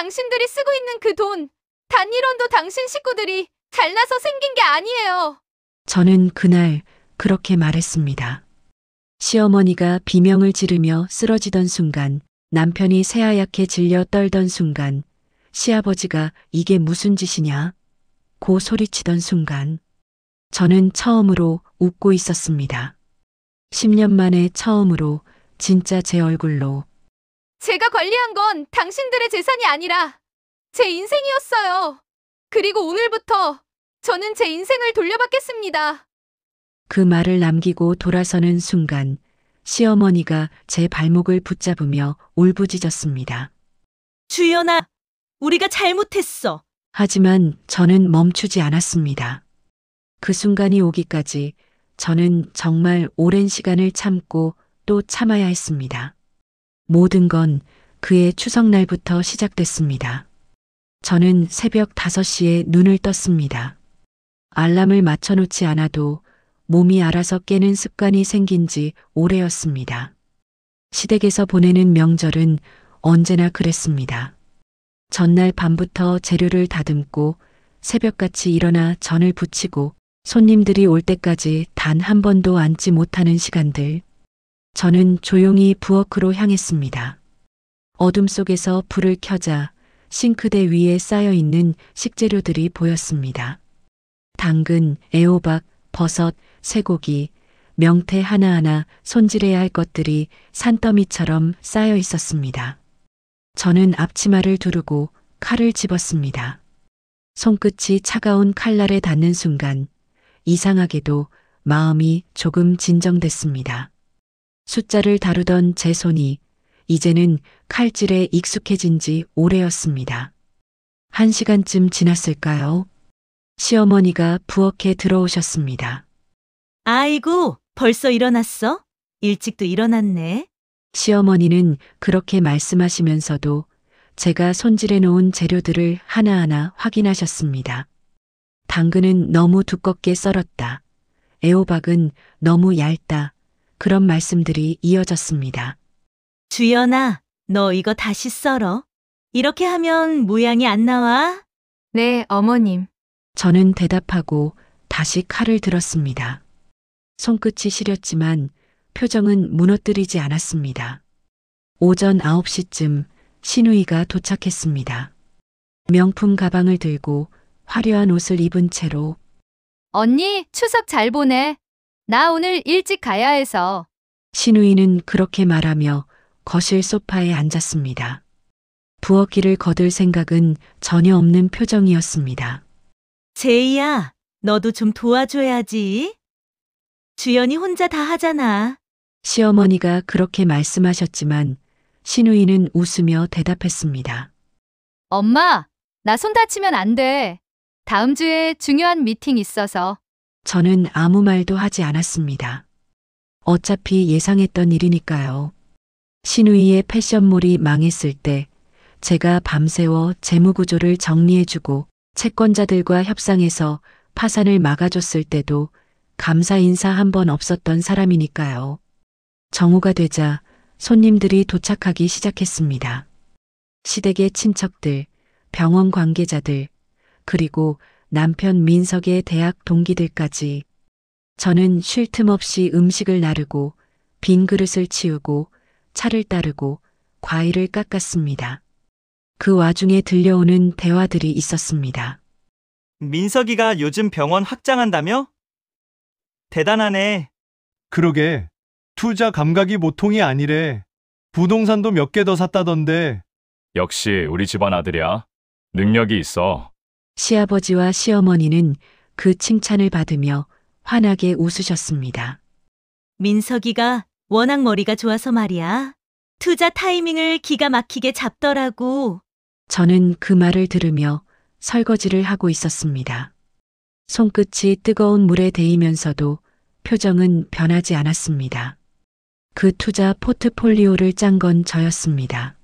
당신들이 쓰고 있는 그 돈, 단 1원도 당신 식구들이 잘나서 생긴 게 아니에요. 저는 그날 그렇게 말했습니다. 시어머니가 비명을 지르며 쓰러지던 순간, 남편이 새하얗게 질려 떨던 순간, 시아버지가 이게 무슨 짓이냐? 고 소리치던 순간, 저는 처음으로 웃고 있었습니다. 10년 만에 처음으로 진짜 제 얼굴로. 제가 관리한 건 당신들의 재산이 아니라 제 인생이었어요. 그리고 오늘부터 저는 제 인생을 돌려받겠습니다. 그 말을 남기고 돌아서는 순간 시어머니가 제 발목을 붙잡으며 울부짖었습니다. 주연아, 우리가 잘못했어. 하지만 저는 멈추지 않았습니다. 그 순간이 오기까지 저는 정말 오랜 시간을 참고 또 참아야 했습니다. 모든 건 그의 추석날부터 시작됐습니다. 저는 새벽 5시에 눈을 떴습니다. 알람을 맞춰놓지 않아도 몸이 알아서 깨는 습관이 생긴 지 오래였습니다. 시댁에서 보내는 명절은 언제나 그랬습니다. 전날 밤부터 재료를 다듬고 새벽같이 일어나 전을 부치고 손님들이 올 때까지 단 한 번도 앉지 못하는 시간들. 저는 조용히 부엌으로 향했습니다. 어둠 속에서 불을 켜자 싱크대 위에 쌓여 있는 식재료들이 보였습니다. 당근, 애호박, 버섯, 쇠고기, 명태 하나하나 손질해야 할 것들이 산더미처럼 쌓여 있었습니다. 저는 앞치마를 두르고 칼을 집었습니다. 손끝이 차가운 칼날에 닿는 순간 이상하게도 마음이 조금 진정됐습니다. 숫자를 다루던 제 손이 이제는 칼질에 익숙해진 지 오래였습니다. 1시간쯤 지났을까요? 시어머니가 부엌에 들어오셨습니다. 아이고, 벌써 일어났어? 일찍도 일어났네. 시어머니는 그렇게 말씀하시면서도 제가 손질해 놓은 재료들을 하나하나 확인하셨습니다. 당근은 너무 두껍게 썰었다. 애호박은 너무 얇다. 그런 말씀들이 이어졌습니다. 주연아, 너 이거 다시 썰어. 이렇게 하면 모양이 안 나와. 네, 어머님. 저는 대답하고 다시 칼을 들었습니다. 손끝이 시렸지만 표정은 무너뜨리지 않았습니다. 오전 9시쯤 신우이가 도착했습니다. 명품 가방을 들고 화려한 옷을 입은 채로 언니, 추석 잘 보내. 나 오늘 일찍 가야 해서. 신우이는 그렇게 말하며 거실 소파에 앉았습니다. 부엌일을 거둘 생각은 전혀 없는 표정이었습니다. 제이야, 너도 좀 도와줘야지. 주연이 혼자 다 하잖아. 시어머니가 그렇게 말씀하셨지만 신우이는 웃으며 대답했습니다. 엄마, 나 손 다치면 안 돼. 다음 주에 중요한 미팅 있어서. 저는 아무 말도 하지 않았습니다. 어차피 예상했던 일이니까요. 신우이의 패션몰이 망했을 때 제가 밤새워 재무구조를 정리해주고 채권자들과 협상해서 파산을 막아줬을 때도 감사 인사 한 번 없었던 사람이니까요. 정오가 되자 손님들이 도착하기 시작했습니다. 시댁의 친척들, 병원 관계자들, 그리고 남편 민석의 대학 동기들까지. 저는 쉴 틈 없이 음식을 나르고 빈 그릇을 치우고 차를 따르고 과일을 깎았습니다. 그 와중에 들려오는 대화들이 있었습니다. 민석이가 요즘 병원 확장한다며? 대단하네. 그러게. 투자 감각이 보통이 아니래. 부동산도 몇 개 더 샀다던데. 역시 우리 집안 아들이야. 능력이 있어. 시아버지와 시어머니는 그 칭찬을 받으며 환하게 웃으셨습니다. 민석이가 워낙 머리가 좋아서 말이야. 투자 타이밍을 기가 막히게 잡더라고. 저는 그 말을 들으며 설거지를 하고 있었습니다. 손끝이 뜨거운 물에 데이면서도 표정은 변하지 않았습니다. 그 투자 포트폴리오를 짠 건 저였습니다.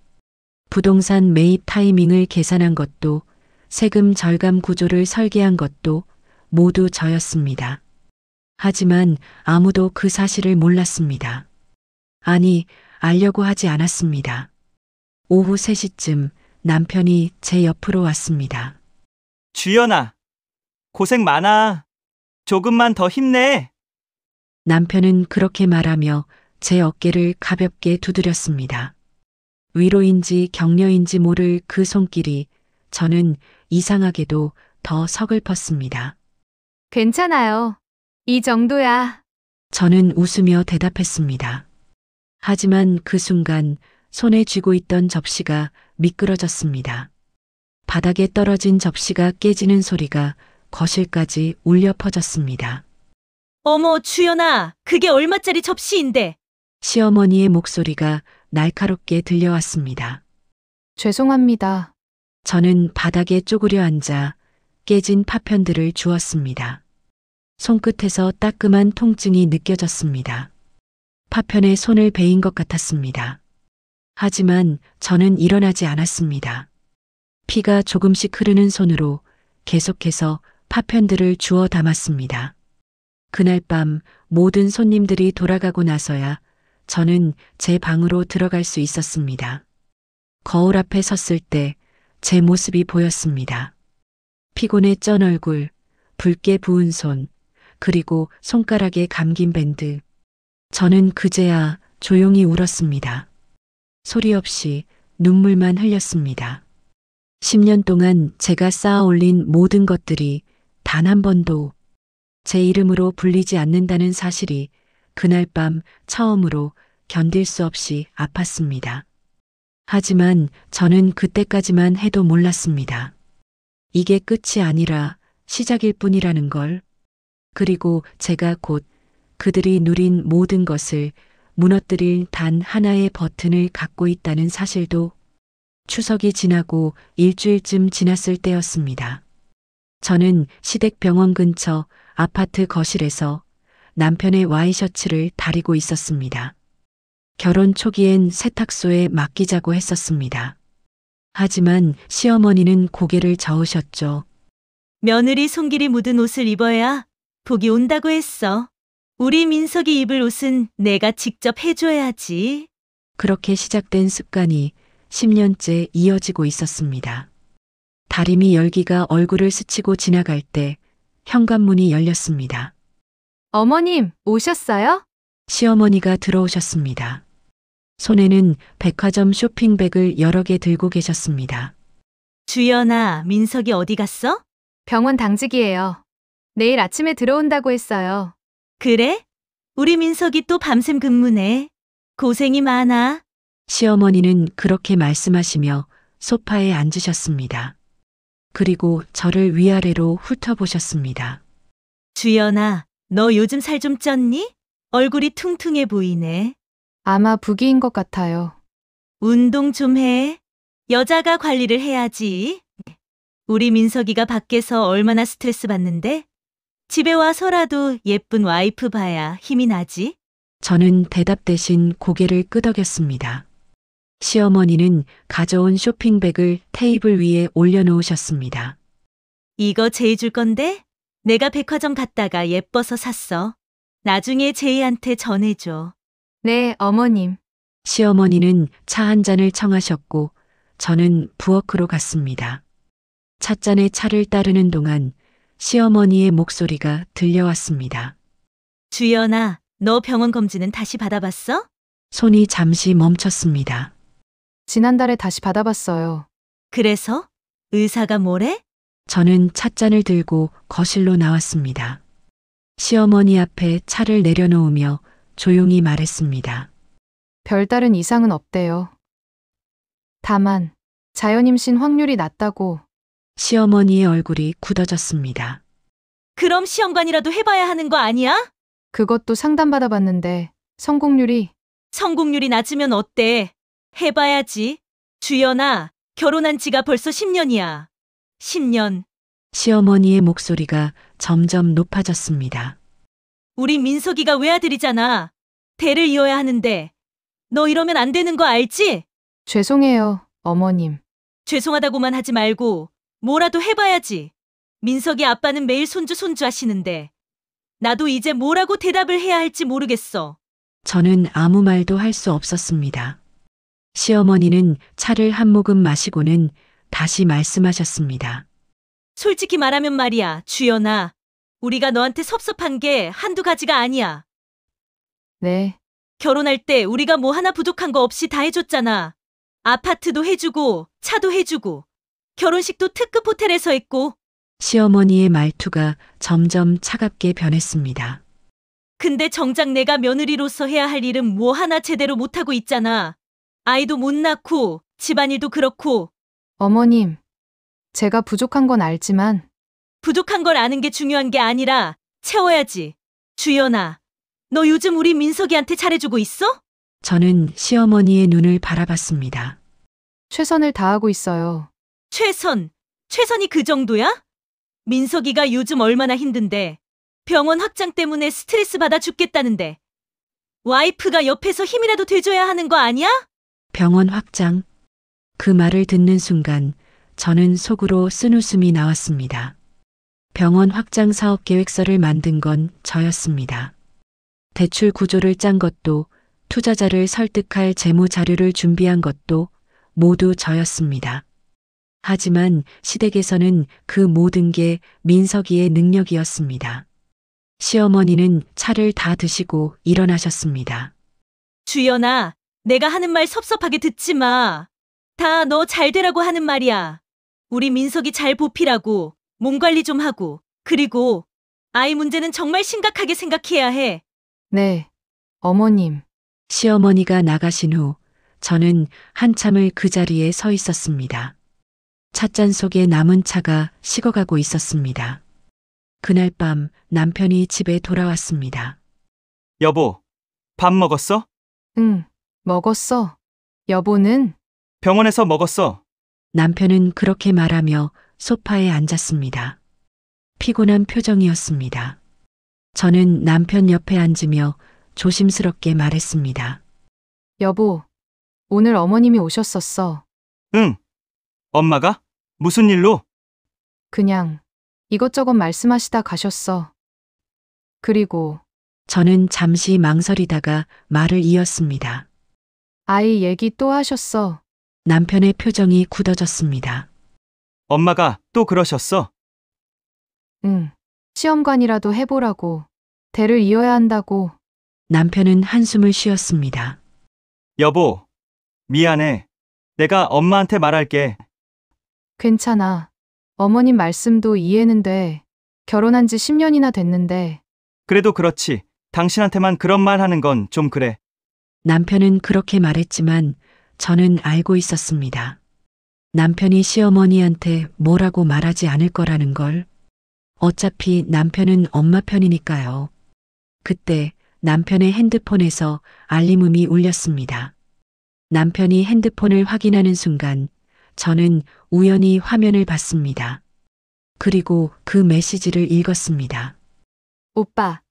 부동산 매입 타이밍을 계산한 것도 세금 절감 구조를 설계한 것도 모두 저였습니다. 하지만 아무도 그 사실을 몰랐습니다. 아니, 알려고 하지 않았습니다. 오후 3시쯤 남편이 제 옆으로 왔습니다. 주연아, 고생 많아. 조금만 더 힘내. 남편은 그렇게 말하며 제 어깨를 가볍게 두드렸습니다. 위로인지 격려인지 모를 그 손길이 저는 이상하게도 더 서글펐습니다. 괜찮아요. 이 정도야. 저는 웃으며 대답했습니다. 하지만 그 순간 손에 쥐고 있던 접시가 미끄러졌습니다. 바닥에 떨어진 접시가 깨지는 소리가 거실까지 울려 퍼졌습니다. 어머, 주연아, 그게 얼마짜리 접시인데? 시어머니의 목소리가 날카롭게 들려왔습니다. 죄송합니다. 저는 바닥에 쪼그려 앉아 깨진 파편들을 주었습니다. 손끝에서 따끔한 통증이 느껴졌습니다. 파편에 손을 베인 것 같았습니다. 하지만 저는 일어나지 않았습니다. 피가 조금씩 흐르는 손으로 계속해서 파편들을 주워 담았습니다. 그날 밤 모든 손님들이 돌아가고 나서야 저는 제 방으로 들어갈 수 있었습니다. 거울 앞에 섰을 때 제 모습이 보였습니다. 피곤에 쩐 얼굴, 붉게 부은 손, 그리고 손가락에 감긴 밴드. 저는 그제야 조용히 울었습니다. 소리 없이 눈물만 흘렸습니다. 10년 동안 제가 쌓아 올린 모든 것들이 단 한 번도 제 이름으로 불리지 않는다는 사실이 그날 밤 처음으로 견딜 수 없이 아팠습니다. 하지만 저는 그때까지만 해도 몰랐습니다. 이게 끝이 아니라 시작일 뿐이라는 걸. 그리고 제가 곧 그들이 누린 모든 것을 무너뜨릴 단 하나의 버튼을 갖고 있다는 사실도. 추석이 지나고 일주일쯤 지났을 때였습니다. 저는 시댁병원 근처 아파트 거실에서 남편의 와이셔츠를 다리고 있었습니다. 결혼 초기엔 세탁소에 맡기자고 했었습니다. 하지만 시어머니는 고개를 저으셨죠. 며느리 손길이 묻은 옷을 입어야 복이 온다고 했어. 우리 민석이 입을 옷은 내가 직접 해줘야지. 그렇게 시작된 습관이 10년째 이어지고 있었습니다. 다리미 열기가 얼굴을 스치고 지나갈 때 현관문이 열렸습니다. 어머님, 오셨어요? 시어머니가 들어오셨습니다. 손에는 백화점 쇼핑백을 여러 개 들고 계셨습니다. 주연아, 민석이 어디 갔어? 병원 당직이에요. 내일 아침에 들어온다고 했어요. 그래? 우리 민석이 또 밤샘 근무네. 고생이 많아. 시어머니는 그렇게 말씀하시며 소파에 앉으셨습니다. 그리고 저를 위아래로 훑어보셨습니다. 주연아, 너 요즘 살 좀 쪘니? 얼굴이 퉁퉁해 보이네. 아마 부기인 것 같아요. 운동 좀 해. 여자가 관리를 해야지. 우리 민석이가 밖에서 얼마나 스트레스 받는데? 집에 와서라도 예쁜 와이프 봐야 힘이 나지. 저는 대답 대신 고개를 끄덕였습니다. 시어머니는 가져온 쇼핑백을 테이블 위에 올려놓으셨습니다. 이거 제이 줄 건데? 내가 백화점 갔다가 예뻐서 샀어. 나중에 제이한테 전해줘. 네, 어머님. 시어머니는 차 한 잔을 청하셨고 저는 부엌으로 갔습니다. 찻잔에 차를 따르는 동안 시어머니의 목소리가 들려왔습니다. 주연아, 너 병원 검진은 다시 받아봤어? 손이 잠시 멈췄습니다. 지난달에 다시 받아봤어요. 그래서? 의사가 뭐래? 저는 찻잔을 들고 거실로 나왔습니다. 시어머니 앞에 차를 내려놓으며 조용히 말했습니다. 별다른 이상은 없대요. 다만 자연임신 확률이 낮다고. 시어머니의 얼굴이 굳어졌습니다. 그럼 시험관이라도 해봐야 하는 거 아니야? 그것도 상담받아봤는데 성공률이. 성공률이 낮으면 어때? 해봐야지. 주연아, 결혼한 지가 벌써 10년이야. 10년. 시어머니의 목소리가 점점 높아졌습니다. 우리 민석이가 외아들이잖아. 대를 이어야 하는데 너 이러면 안 되는 거 알지? 죄송해요, 어머님. 죄송하다고만 하지 말고 뭐라도 해봐야지. 민석이 아빠는 매일 손주 하시는데 나도 이제 뭐라고 대답을 해야 할지 모르겠어. 저는 아무 말도 할 수 없었습니다. 시어머니는 차를 한 모금 마시고는 다시 말씀하셨습니다. 솔직히 말하면 말이야, 주연아. 우리가 너한테 섭섭한 게 한두 가지가 아니야. 네, 결혼할 때 우리가 뭐 하나 부족한 거 없이 다 해줬잖아. 아파트도 해주고, 차도 해주고, 결혼식도 특급 호텔에서 했고. 시어머니의 말투가 점점 차갑게 변했습니다. 근데 정작 내가 며느리로서 해야 할 일은 뭐 하나 제대로 못하고 있잖아. 아이도 못 낳고, 집안일도 그렇고. 어머님. 제가 부족한 건 알지만 부족한 걸 아는 게 중요한 게 아니라 채워야지. 주연아, 너 요즘 우리 민석이한테 잘해주고 있어? 저는 시어머니의 눈을 바라봤습니다. 최선을 다하고 있어요. 최선이 그 정도야? 민석이가 요즘 얼마나 힘든데. 병원 확장 때문에 스트레스 받아 죽겠다는데. 와이프가 옆에서 힘이라도 돼줘야 하는 거 아니야? 병원 확장. 그 말을 듣는 순간 저는 속으로 쓴웃음이 나왔습니다. 병원 확장 사업 계획서를 만든 건 저였습니다. 대출 구조를 짠 것도, 투자자를 설득할 재무 자료를 준비한 것도 모두 저였습니다. 하지만 시댁에서는 그 모든 게 민석이의 능력이었습니다. 시어머니는 차를 다 드시고 일어나셨습니다. 주연아, 내가 하는 말 섭섭하게 듣지 마. 다 너 잘 되라고 하는 말이야. 우리 민석이 잘 보필하고, 몸 관리 좀 하고, 그리고 아이 문제는 정말 심각하게 생각해야 해. 네, 어머님. 시어머니가 나가신 후 저는 한참을 그 자리에 서 있었습니다. 찻잔 속에 남은 차가 식어가고 있었습니다. 그날 밤 남편이 집에 돌아왔습니다. 여보, 밥 먹었어? 응, 먹었어. 여보는? 병원에서 먹었어. 남편은 그렇게 말하며 소파에 앉았습니다. 피곤한 표정이었습니다. 저는 남편 옆에 앉으며 조심스럽게 말했습니다. 여보, 오늘 어머님이 오셨었어. 응. 엄마가? 무슨 일로? 그냥 이것저것 말씀하시다 가셨어. 그리고 저는 잠시 망설이다가 말을 이었습니다. 아이 얘기 또 하셨어. 남편의 표정이 굳어졌습니다. 엄마가 또 그러셨어? 응, 시험관이라도 해보라고. 대를 이어야 한다고. 남편은 한숨을 쉬었습니다. 여보, 미안해. 내가 엄마한테 말할게. 괜찮아. 어머님 말씀도 이해는 돼. 결혼한 지 10년이나 됐는데. 그래도 그렇지. 당신한테만 그런 말 하는 건 좀 그래. 남편은 그렇게 말했지만 저는 알고 있었습니다. 남편이 시어머니한테 뭐라고 말하지 않을 거라는 걸. 어차피 남편은 엄마 편이니까요. 그때 남편의 핸드폰에서 알림음이 울렸습니다. 남편이 핸드폰을 확인하는 순간 저는 우연히 화면을 봤습니다. 그리고 그 메시지를 읽었습니다. 오빠,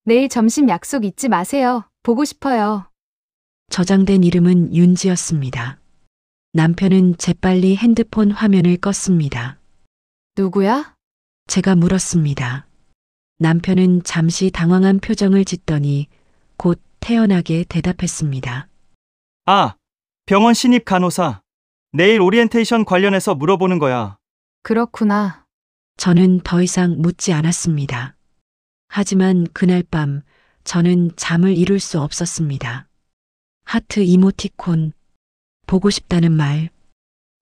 내일 점심 약속 잊지 마세요. 보고 싶어요. 저장된 이름은 윤지였습니다. 남편은 재빨리 핸드폰 화면을 껐습니다. 누구야? 제가 물었습니다. 남편은 잠시 당황한 표정을 짓더니 곧 태연하게 대답했습니다. 아, 병원 신입 간호사. 내일 오리엔테이션 관련해서 물어보는 거야. 그렇구나. 저는 더 이상 묻지 않았습니다. 하지만 그날 밤 저는 잠을 이룰 수 없었습니다. 하트 이모티콘, 보고 싶다는 말,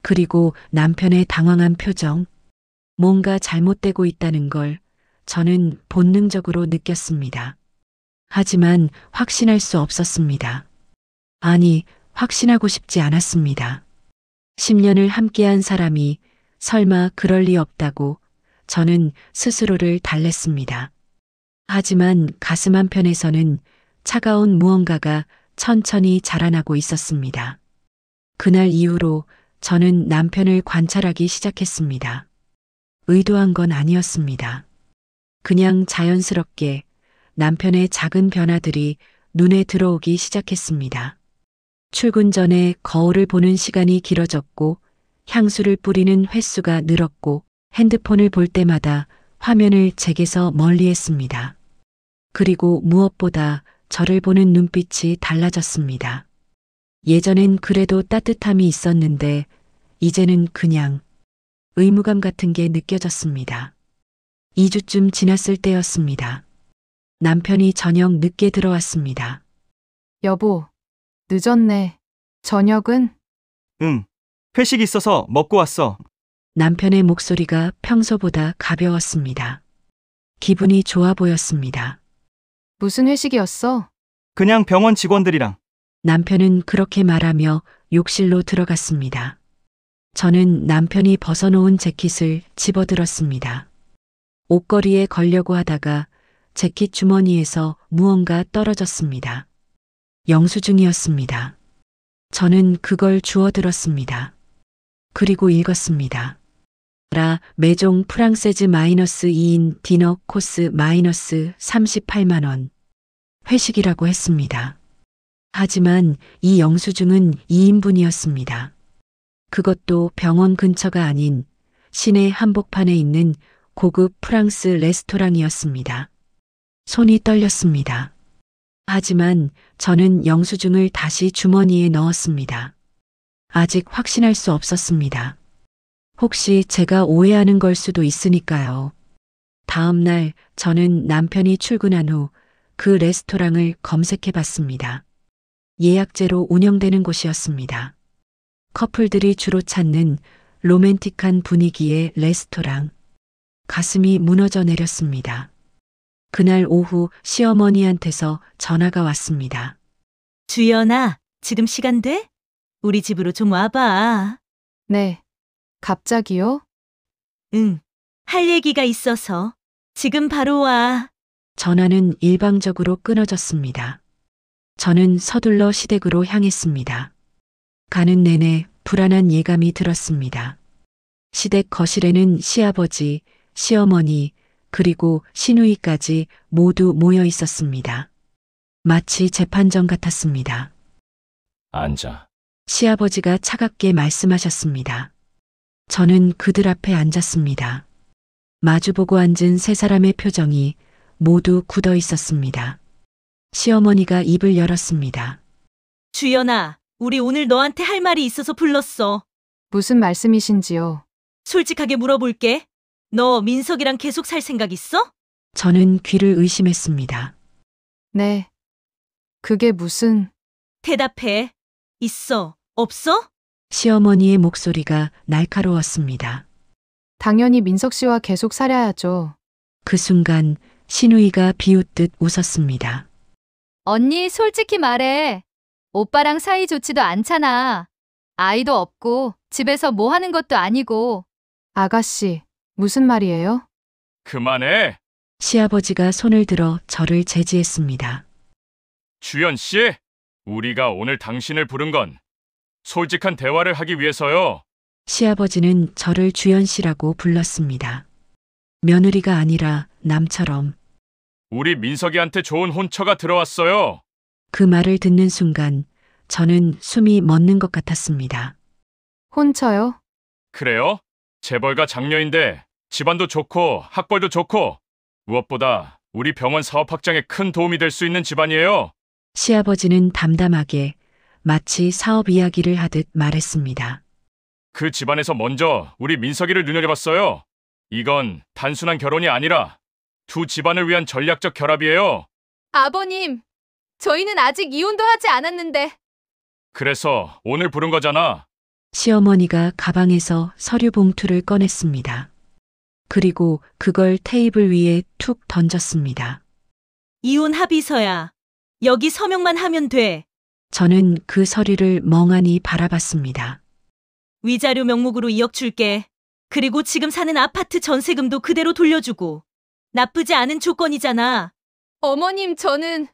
그리고 남편의 당황한 표정, 뭔가 잘못되고 있다는 걸 저는 본능적으로 느꼈습니다. 하지만 확신할 수 없었습니다. 아니, 확신하고 싶지 않았습니다. 10년을 함께한 사람이 설마 그럴 리 없다고 저는 스스로를 달랬습니다. 하지만 가슴 한편에서는 차가운 무언가가 천천히 자라나고 있었습니다. 그날 이후로 저는 남편을 관찰하기 시작했습니다. 의도한 건 아니었습니다. 그냥 자연스럽게 남편의 작은 변화들이 눈에 들어오기 시작했습니다. 출근 전에 거울을 보는 시간이 길어졌고 향수를 뿌리는 횟수가 늘었고 핸드폰을 볼 때마다 화면을 제게서 멀리했습니다. 그리고 무엇보다 저를 보는 눈빛이 달라졌습니다. 예전엔 그래도 따뜻함이 있었는데 이제는 그냥 의무감 같은 게 느껴졌습니다. 2주쯤 지났을 때였습니다. 남편이 저녁 늦게 들어왔습니다. 여보, 늦었네. 저녁은? 응. 회식 있어서 먹고 왔어. 남편의 목소리가 평소보다 가벼웠습니다. 기분이 좋아 보였습니다. 무슨 회식이었어? 그냥 병원 직원들이랑. 남편은 그렇게 말하며 욕실로 들어갔습니다. 저는 남편이 벗어놓은 재킷을 집어들었습니다. 옷걸이에 걸려고 하다가 재킷 주머니에서 무언가 떨어졌습니다. 영수증이었습니다. 저는 그걸 주워들었습니다. 그리고 읽었습니다. 라 메종 프랑세즈 -2인 디너 코스 -38만 원. 회식이라고 했습니다. 하지만 이 영수증은 2인분이었습니다. 그것도 병원 근처가 아닌 시내 한복판에 있는 고급 프랑스 레스토랑이었습니다. 손이 떨렸습니다. 하지만 저는 영수증을 다시 주머니에 넣었습니다. 아직 확신할 수 없었습니다. 혹시 제가 오해하는 걸 수도 있으니까요. 다음 날 저는 남편이 출근한 후 그 레스토랑을 검색해 봤습니다. 예약제로 운영되는 곳이었습니다. 커플들이 주로 찾는 로맨틱한 분위기의 레스토랑. 가슴이 무너져 내렸습니다. 그날 오후 시어머니한테서 전화가 왔습니다. 주연아, 지금 시간 돼? 우리 집으로 좀 와봐. 네. 갑자기요? 응. 할 얘기가 있어서. 지금 바로 와. 전화는 일방적으로 끊어졌습니다. 저는 서둘러 시댁으로 향했습니다. 가는 내내 불안한 예감이 들었습니다. 시댁 거실에는 시아버지, 시어머니, 그리고 시누이까지 모두 모여 있었습니다. 마치 재판정 같았습니다. 앉아. 시아버지가 차갑게 말씀하셨습니다. 저는 그들 앞에 앉았습니다. 마주보고 앉은 세 사람의 표정이 모두 굳어 있었습니다. 시어머니가 입을 열었습니다. 주연아, 우리 오늘 너한테 할 말이 있어서 불렀어. 무슨 말씀이신지요? 솔직하게 물어볼게. 너 민석이랑 계속 살 생각 있어? 저는 귀를 의심했습니다. 네. 그게 무슨... 대답해. 있어? 없어? 시어머니의 목소리가 날카로웠습니다. 당연히 민석 씨와 계속 살아야죠. 그 순간 시누이가 비웃듯 웃었습니다. 언니, 솔직히 말해. 오빠랑 사이 좋지도 않잖아. 아이도 없고 집에서 뭐 하는 것도 아니고. 아가씨, 무슨 말이에요? 그만해. 시아버지가 손을 들어 저를 제지했습니다. 주연 씨, 우리가 오늘 당신을 부른 건 솔직한 대화를 하기 위해서요. 시아버지는 저를 주연 씨라고 불렀습니다. 며느리가 아니라 남처럼. 우리 민석이한테 좋은 혼처가 들어왔어요. 그 말을 듣는 순간 저는 숨이 멎는 것 같았습니다. 혼처요? 그래요? 재벌가 장녀인데 집안도 좋고 학벌도 좋고 무엇보다 우리 병원 사업 확장에 큰 도움이 될 수 있는 집안이에요. 시아버지는 담담하게 마치 사업 이야기를 하듯 말했습니다. 그 집안에서 먼저 우리 민석이를 눈여겨봤어요. 이건 단순한 결혼이 아니라 두 집안을 위한 전략적 결합이에요. 아버님, 저희는 아직 이혼도 하지 않았는데. 그래서 오늘 부른 거잖아. 시어머니가 가방에서 서류 봉투를 꺼냈습니다. 그리고 그걸 테이블 위에 툭 던졌습니다. 이혼 합의서야. 여기 서명만 하면 돼. 저는 그 서류를 멍하니 바라봤습니다. 위자료 명목으로 2억 줄게. 그리고 지금 사는 아파트 전세금도 그대로 돌려주고. 나쁘지 않은 조건이잖아. 어머님, 저는...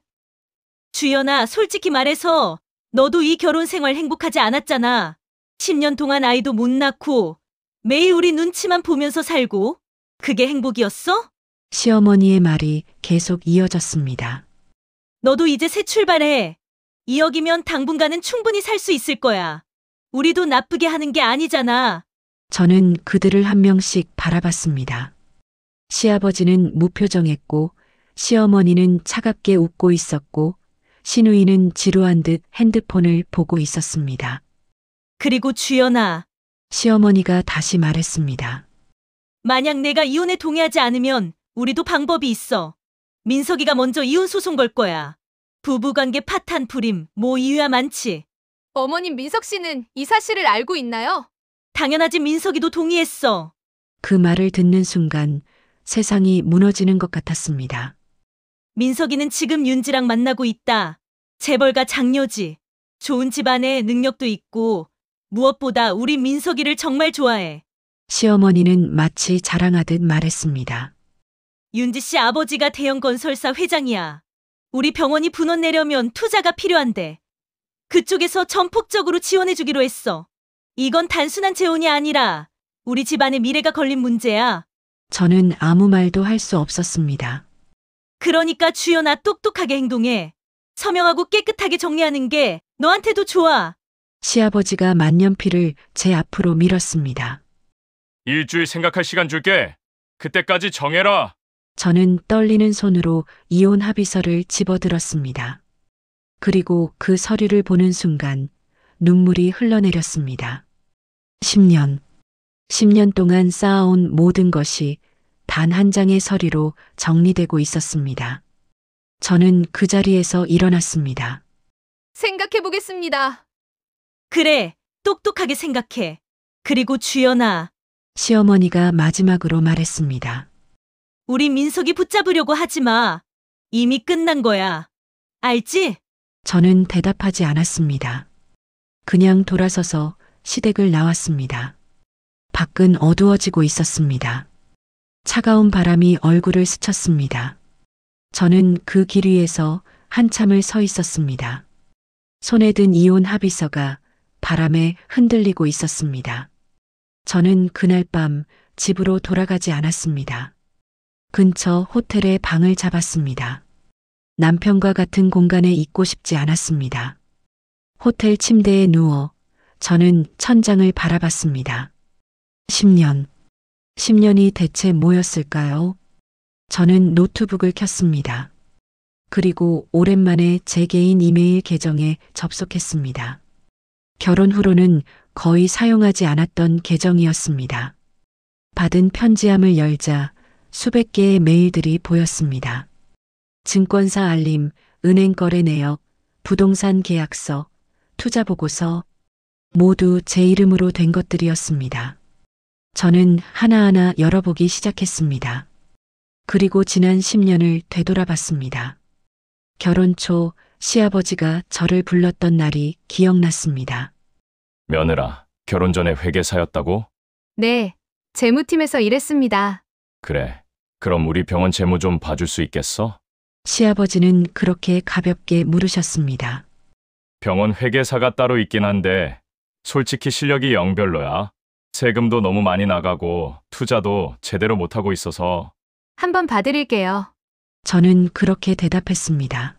주연아, 솔직히 말해서 너도 이 결혼 생활 행복하지 않았잖아. 10년 동안 아이도 못 낳고 매일 우리 눈치만 보면서 살고. 그게 행복이었어? 시어머니의 말이 계속 이어졌습니다. 너도 이제 새 출발해. 2억이면 당분간은 충분히 살 수 있을 거야. 우리도 나쁘게 하는 게 아니잖아. 저는 그들을 한 명씩 바라봤습니다. 시아버지는 무표정했고 시어머니는 차갑게 웃고 있었고 신우이는 지루한 듯 핸드폰을 보고 있었습니다. 그리고 주연아, 시어머니가 다시 말했습니다. 만약 내가 이혼에 동의하지 않으면 우리도 방법이 있어. 민석이가 먼저 이혼 소송 걸 거야. 부부관계 파탄 불임, 뭐 이유야 많지. 어머님 민석 씨는 이 사실을 알고 있나요? 당연하지 민석이도 동의했어. 그 말을 듣는 순간 세상이 무너지는 것 같았습니다. 민석이는 지금 윤지랑 만나고 있다. 재벌가 장녀지. 좋은 집안에 능력도 있고 무엇보다 우리 민석이를 정말 좋아해. 시어머니는 마치 자랑하듯 말했습니다. 윤지 씨 아버지가 대형 건설사 회장이야. 우리 병원이 분원 내려면 투자가 필요한데 그쪽에서 전폭적으로 지원해주기로 했어. 이건 단순한 재혼이 아니라 우리 집안의 미래가 걸린 문제야. 저는 아무 말도 할 수 없었습니다. 그러니까 주연아 똑똑하게 행동해. 서명하고 깨끗하게 정리하는 게 너한테도 좋아. 시아버지가 만년필을 제 앞으로 밀었습니다. 일주일 생각할 시간 줄게. 그때까지 정해라. 저는 떨리는 손으로 이혼 합의서를 집어들었습니다. 그리고 그 서류를 보는 순간 눈물이 흘러내렸습니다. 10년 동안 쌓아온 모든 것이 단 한 장의 서류로 정리되고 있었습니다. 저는 그 자리에서 일어났습니다. 생각해 보겠습니다. 그래, 똑똑하게 생각해. 그리고 주연아, 시어머니가 마지막으로 말했습니다. 우리 민석이 붙잡으려고 하지 마. 이미 끝난 거야. 알지? 저는 대답하지 않았습니다. 그냥 돌아서서 시댁을 나왔습니다. 밖은 어두워지고 있었습니다. 차가운 바람이 얼굴을 스쳤습니다. 저는 그 길 위에서 한참을 서 있었습니다. 손에 든 이혼 합의서가 바람에 흔들리고 있었습니다. 저는 그날 밤 집으로 돌아가지 않았습니다. 근처 호텔에 방을 잡았습니다. 남편과 같은 공간에 있고 싶지 않았습니다. 호텔 침대에 누워 저는 천장을 바라봤습니다. 10년이 대체 뭐였을까요? 저는 노트북을 켰습니다. 그리고 오랜만에 제 개인 이메일 계정에 접속했습니다. 결혼 후로는 거의 사용하지 않았던 계정이었습니다. 받은 편지함을 열자 수백 개의 메일들이 보였습니다. 증권사 알림, 은행 거래 내역, 부동산 계약서, 투자 보고서, 모두 제 이름으로 된 것들이었습니다. 저는 하나하나 열어보기 시작했습니다. 그리고 지난 10년을 되돌아봤습니다. 결혼 초 시아버지가 저를 불렀던 날이 기억났습니다. 며느라, 결혼 전에 회계사였다고? 네, 재무팀에서 일했습니다. 그래. 그럼 우리 병원 재무 좀 봐줄 수 있겠어? 시아버지는 그렇게 가볍게 물으셨습니다. 병원 회계사가 따로 있긴 한데 솔직히 실력이 영별로야. 세금도 너무 많이 나가고 투자도 제대로 못하고 있어서. 한번 봐드릴게요. 저는 그렇게 대답했습니다.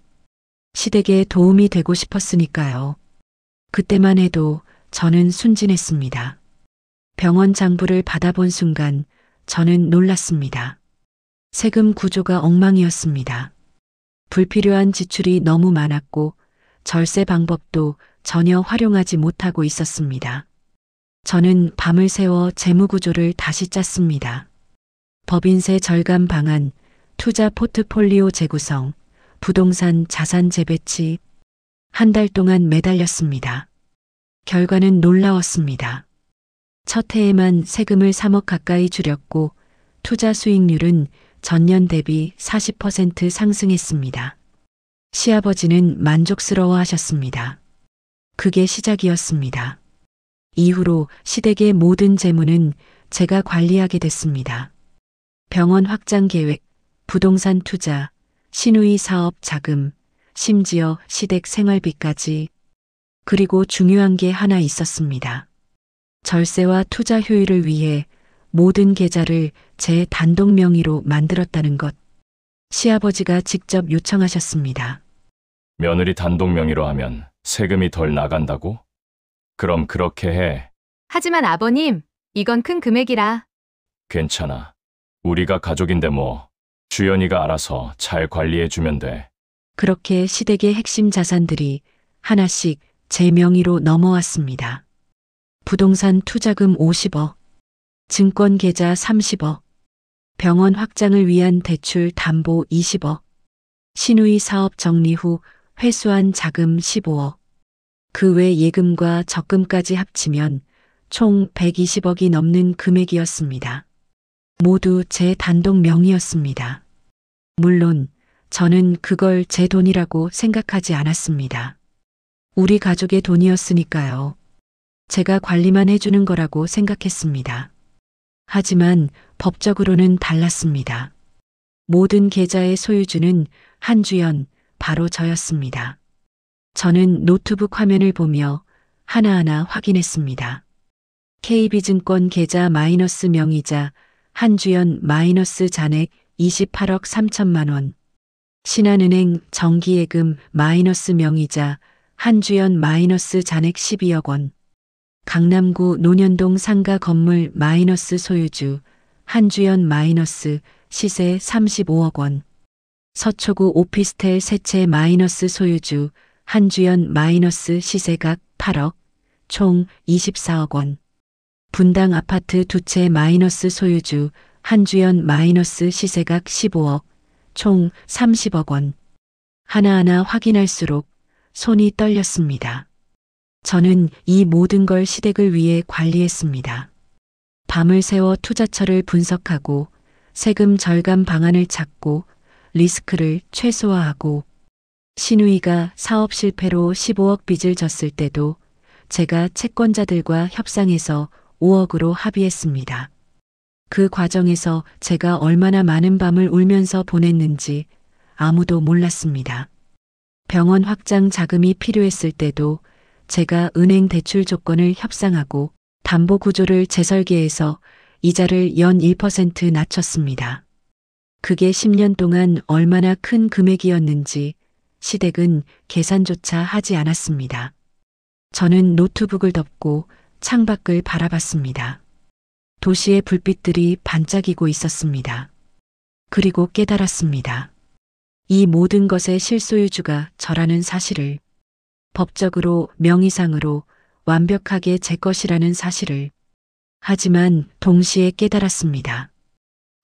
시댁에 도움이 되고 싶었으니까요. 그때만 해도 저는 순진했습니다. 병원 장부를 받아본 순간 저는 놀랐습니다. 세금 구조가 엉망이었습니다. 불필요한 지출이 너무 많았고 절세 방법도 전혀 활용하지 못하고 있었습니다. 저는 밤을 새워 재무 구조를 다시 짰습니다. 법인세 절감 방안, 투자 포트폴리오 재구성, 부동산 자산 재배치. 한 달 동안 매달렸습니다. 결과는 놀라웠습니다. 첫 해에만 세금을 3억 가까이 줄였고 투자 수익률은 전년 대비 40% 상승했습니다. 시아버지는 만족스러워 하셨습니다. 그게 시작이었습니다. 이후로 시댁의 모든 재무는 제가 관리하게 됐습니다. 병원 확장 계획, 부동산 투자, 신우이 사업 자금, 심지어 시댁 생활비까지. 그리고 중요한 게 하나 있었습니다. 절세와 투자 효율을 위해 모든 계좌를 제 단독 명의로 만들었다는 것. 시아버지가 직접 요청하셨습니다. 며느리 단독 명의로 하면 세금이 덜 나간다고? 그럼 그렇게 해. 하지만 아버님, 이건 큰 금액이라. 괜찮아. 우리가 가족인데 뭐. 주연이가 알아서 잘 관리해주면 돼. 그렇게 시댁의 핵심 자산들이 하나씩 제 명의로 넘어왔습니다. 부동산 투자금 50억, 증권 계좌 30억, 병원 확장을 위한 대출 담보 20억, 신우이 사업 정리 후 회수한 자금 15억, 그 외 예금과 적금까지 합치면 총 120억이 넘는 금액이었습니다. 모두 제 단독 명의였습니다. 물론 저는 그걸 제 돈이라고 생각하지 않았습니다. 우리 가족의 돈이었으니까요. 제가 관리만 해주는 거라고 생각했습니다. 하지만 법적으로는 달랐습니다. 모든 계좌의 소유주는 한주연, 바로 저였습니다. 저는 노트북 화면을 보며 하나하나 확인했습니다. KB증권 계좌 마이너스 명의자 한주연 마이너스 잔액 28억 3천만 원, 신한은행 정기예금 마이너스 명의자 한주연 마이너스 잔액 12억 원, 강남구 논현동 상가 건물 마이너스 소유주 한주연 마이너스 시세 35억 원, 서초구 오피스텔 세 채 마이너스 소유주 한주연 마이너스 시세각 8억, 총 24억 원, 분당 아파트 두 채 마이너스 소유주 한주연 마이너스 시세각 15억, 총 30억 원. 하나하나 확인할수록 손이 떨렸습니다. 저는 이 모든 걸 시댁을 위해 관리했습니다. 밤을 새워 투자처를 분석하고 세금 절감 방안을 찾고 리스크를 최소화하고 신우이가 사업 실패로 15억 빚을 졌을 때도 제가 채권자들과 협상해서 5억으로 합의했습니다. 그 과정에서 제가 얼마나 많은 밤을 울면서 보냈는지 아무도 몰랐습니다. 병원 확장 자금이 필요했을 때도 제가 은행 대출 조건을 협상하고 담보 구조를 재설계해서 이자를 연 1% 낮췄습니다. 그게 10년 동안 얼마나 큰 금액이었는지 시댁은 계산조차 하지 않았습니다. 저는 노트북을 덮고 창밖을 바라봤습니다. 도시의 불빛들이 반짝이고 있었습니다. 그리고 깨달았습니다. 이 모든 것의 실소유주가 저라는 사실을, 법적으로 명의상으로 완벽하게 제 것이라는 사실을. 하지만 동시에 깨달았습니다.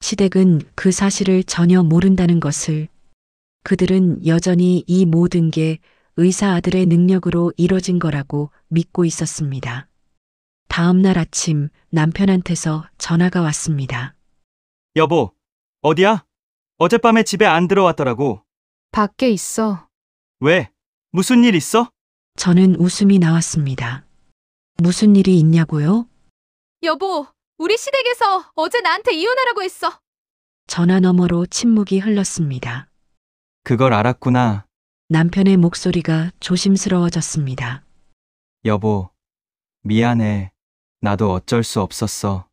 시댁은 그 사실을 전혀 모른다는 것을. 그들은 여전히 이 모든 게 의사 아들의 능력으로 이뤄진 거라고 믿고 있었습니다. 다음 날 아침 남편한테서 전화가 왔습니다. 여보, 어디야? 어젯밤에 집에 안 들어왔더라고. 밖에 있어. 왜? 무슨 일 있어? 저는 웃음이 나왔습니다. 무슨 일이 있냐고요? 여보, 우리 시댁에서 어제 나한테 이혼하라고 했어. 전화 너머로 침묵이 흘렀습니다. 그걸 알았구나. 남편의 목소리가 조심스러워졌습니다. 여보, 미안해. 나도 어쩔 수 없었어.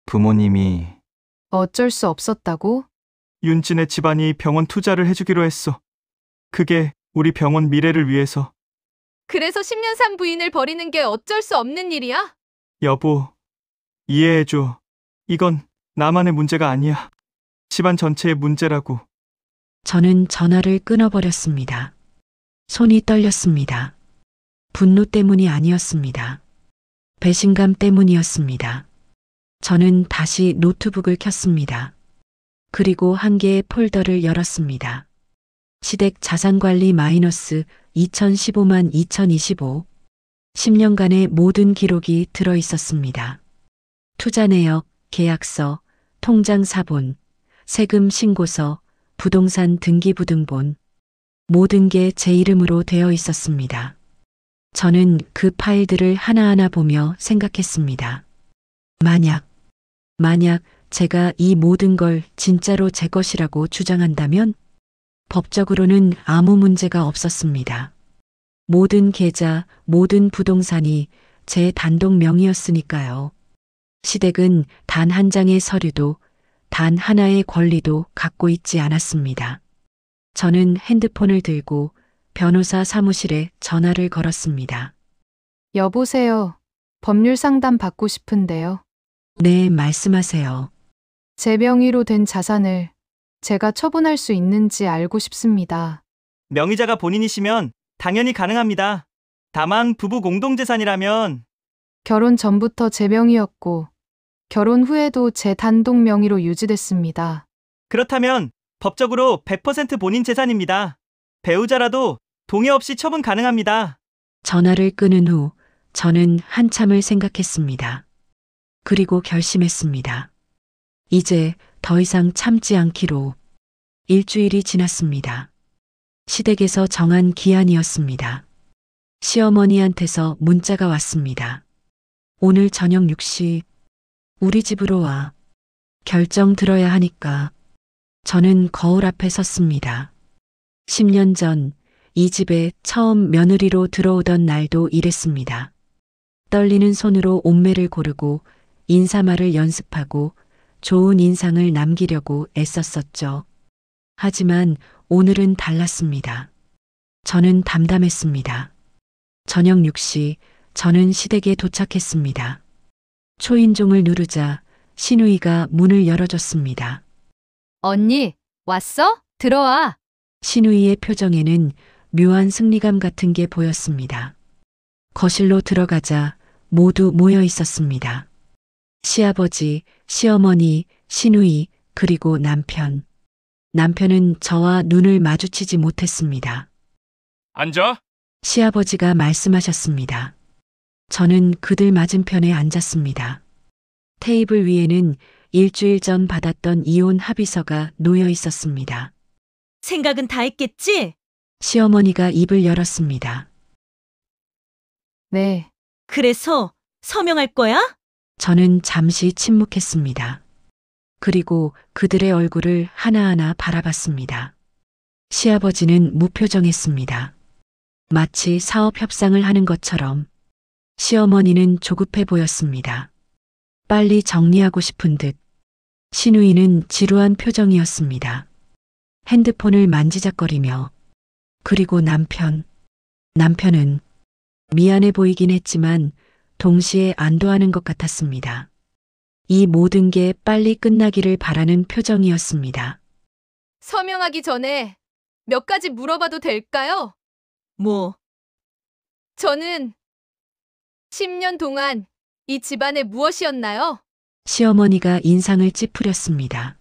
부모님이 어쩔 수 없었다고? 윤진의 집안이 병원 투자를 해주기로 했어. 그게 우리 병원 미래를 위해서. 그래서 10년 산 부인을 버리는 게 어쩔 수 없는 일이야? 여보, 이해해줘. 이건 나만의 문제가 아니야. 집안 전체의 문제라고. 저는 전화를 끊어버렸습니다. 손이 떨렸습니다. 분노 때문이 아니었습니다. 배신감 때문이었습니다. 저는 다시 노트북을 켰습니다. 그리고 한 개의 폴더를 열었습니다. 시댁 자산관리 마이너스 2015만 2025. 10년간의 모든 기록이 들어 있었습니다. 투자 내역, 계약서, 통장 사본, 세금 신고서, 부동산 등기부등본. 모든 게 제 이름으로 되어 있었습니다. 저는 그 파일들을 하나하나 보며 생각했습니다. 만약 제가 이 모든 걸 진짜로 제 것이라고 주장한다면 법적으로는 아무 문제가 없었습니다. 모든 계좌, 모든 부동산이 제 단독 명의였으니까요. 시댁은 단 한 장의 서류도, 단 하나의 권리도 갖고 있지 않았습니다. 저는 핸드폰을 들고 변호사 사무실에 전화를 걸었습니다. 여보세요. 법률 상담 받고 싶은데요. 네, 말씀하세요. 제 명의로 된 자산을 제가 처분할 수 있는지 알고 싶습니다. 명의자가 본인이시면 당연히 가능합니다. 다만 부부 공동재산이라면 결혼 전부터 제 명의였고, 결혼 후에도 제 단독 명의로 유지됐습니다. 그렇다면 법적으로 100% 본인 재산입니다. 배우자라도 동의 없이 처분 가능합니다. 전화를 끊은 후 저는 한참을 생각했습니다. 그리고 결심했습니다. 이제 더 이상 참지 않기로. 일주일이 지났습니다. 시댁에서 정한 기한이었습니다. 시어머니한테서 문자가 왔습니다. 오늘 저녁 6시 우리 집으로 와. 결정 들어야 하니까. 저는 거울 앞에 섰습니다. 10년 전 이 집에 처음 며느리로 들어오던 날도 이랬습니다. 떨리는 손으로 옷매를 고르고 인사말을 연습하고 좋은 인상을 남기려고 애썼었죠. 하지만 오늘은 달랐습니다. 저는 담담했습니다. 저녁 6시 저는 시댁에 도착했습니다. 초인종을 누르자 신우이가 문을 열어줬습니다. 언니, 왔어? 들어와. 신우이의 표정에는 묘한 승리감 같은 게 보였습니다. 거실로 들어가자 모두 모여 있었습니다. 시아버지, 시어머니, 신우이, 그리고 남편. 남편은 저와 눈을 마주치지 못했습니다. 앉아. 시아버지가 말씀하셨습니다. 저는 그들 맞은편에 앉았습니다. 테이블 위에는 일주일 전 받았던 이혼 합의서가 놓여 있었습니다. 생각은 다 했겠지? 시어머니가 입을 열었습니다. 네. 그래서 서명할 거야? 저는 잠시 침묵했습니다. 그리고 그들의 얼굴을 하나하나 바라봤습니다. 시아버지는 무표정했습니다. 마치 사업 협상을 하는 것처럼. 시어머니는 조급해 보였습니다. 빨리 정리하고 싶은 듯. 신우이는 지루한 표정이었습니다. 핸드폰을 만지작거리며. 그리고 남편은 미안해 보이긴 했지만 동시에 안도하는 것 같았습니다. 이 모든 게 빨리 끝나기를 바라는 표정이었습니다. 서명하기 전에 몇 가지 물어봐도 될까요? 뭐, 저는 10년 동안 이 집안의 무엇이었나요? 시어머니가 인상을 찌푸렸습니다.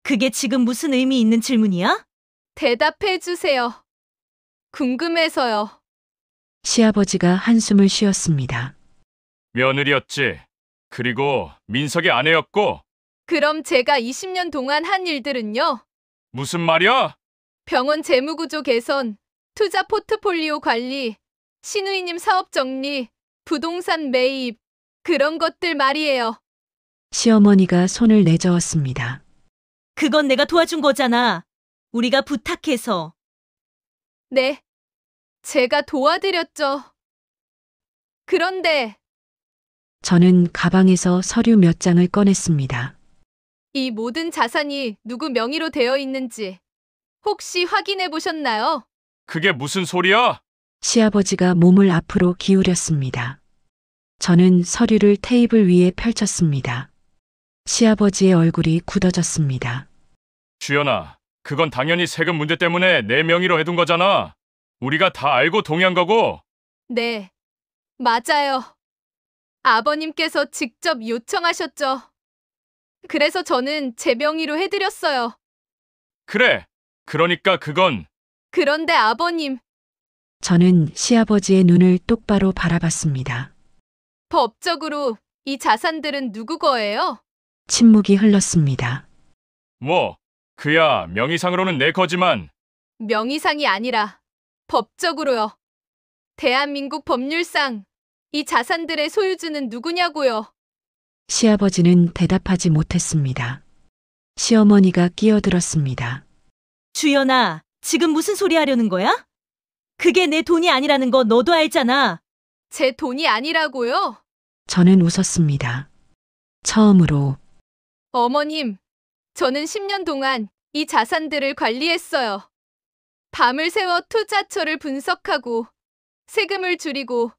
그게 지금 무슨 의미 있는 질문이야? 대답해 주세요. 궁금해서요. 시아버지가 한숨을 쉬었습니다. 며느리였지. 그리고 민석의 아내였고. 그럼 제가 20년 동안 한 일들은요? 무슨 말이야? 병원 재무구조 개선, 투자 포트폴리오 관리, 신우이님 사업 정리, 부동산 매입, 그런 것들 말이에요. 시어머니가 손을 내저었습니다. 그건 내가 도와준 거잖아. 우리가 부탁해서. 네, 제가 도와드렸죠. 그런데 저는 가방에서 서류 몇 장을 꺼냈습니다. 이 모든 자산이 누구 명의로 되어 있는지 혹시 확인해 보셨나요? 그게 무슨 소리야? 시아버지가 몸을 앞으로 기울였습니다. 저는 서류를 테이블 위에 펼쳤습니다. 시아버지의 얼굴이 굳어졌습니다. 주연아, 그건 당연히 세금 문제 때문에 내 명의로 해둔 거잖아. 우리가 다 알고 동의한 거고. 네, 맞아요. 아버님께서 직접 요청하셨죠. 그래서 저는 제 명의로 해드렸어요. 그래. 그러니까 그건 그런데 아버님, 저는 시아버지의 눈을 똑바로 바라봤습니다. 법적으로 이 자산들은 누구 거예요? 침묵이 흘렀습니다. 뭐 그야 명의상으로는 내 거지만 명의상이 아니라 법적으로요. 대한민국 법률상 이 자산들의 소유주는 누구냐고요. 시아버지는 대답하지 못했습니다. 시어머니가 끼어들었습니다. 주연아, 지금 무슨 소리 하려는 거야? 그게 내 돈이 아니라는 거 너도 알잖아. 제 돈이 아니라고요? 저는 웃었습니다. 처음으로 어머님, 저는 10년 동안 이 자산들을 관리했어요. 밤을 새워 투자처를 분석하고 세금을 줄이고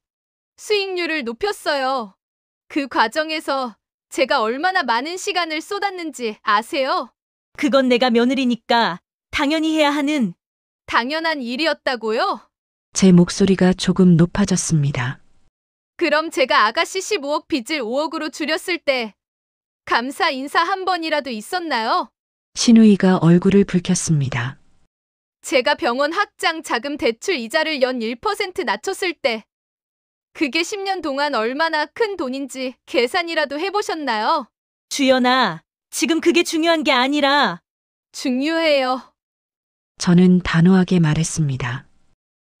수익률을 높였어요. 그 과정에서 제가 얼마나 많은 시간을 쏟았는지 아세요? 그건 내가 며느리니까 당연히 해야 하는 당연한 일이었다고요? 제 목소리가 조금 높아졌습니다. 그럼 제가 아가씨 15억 빚을 5억으로 줄였을 때 감사 인사 한 번이라도 있었나요? 신우이가 얼굴을 붉혔습니다. 제가 병원 학장 자금 대출 이자를 연 1% 낮췄을 때 그게 10년 동안 얼마나 큰 돈인지 계산이라도 해보셨나요? 주연아, 지금 그게 중요한 게 아니라 중요해요. 저는 단호하게 말했습니다.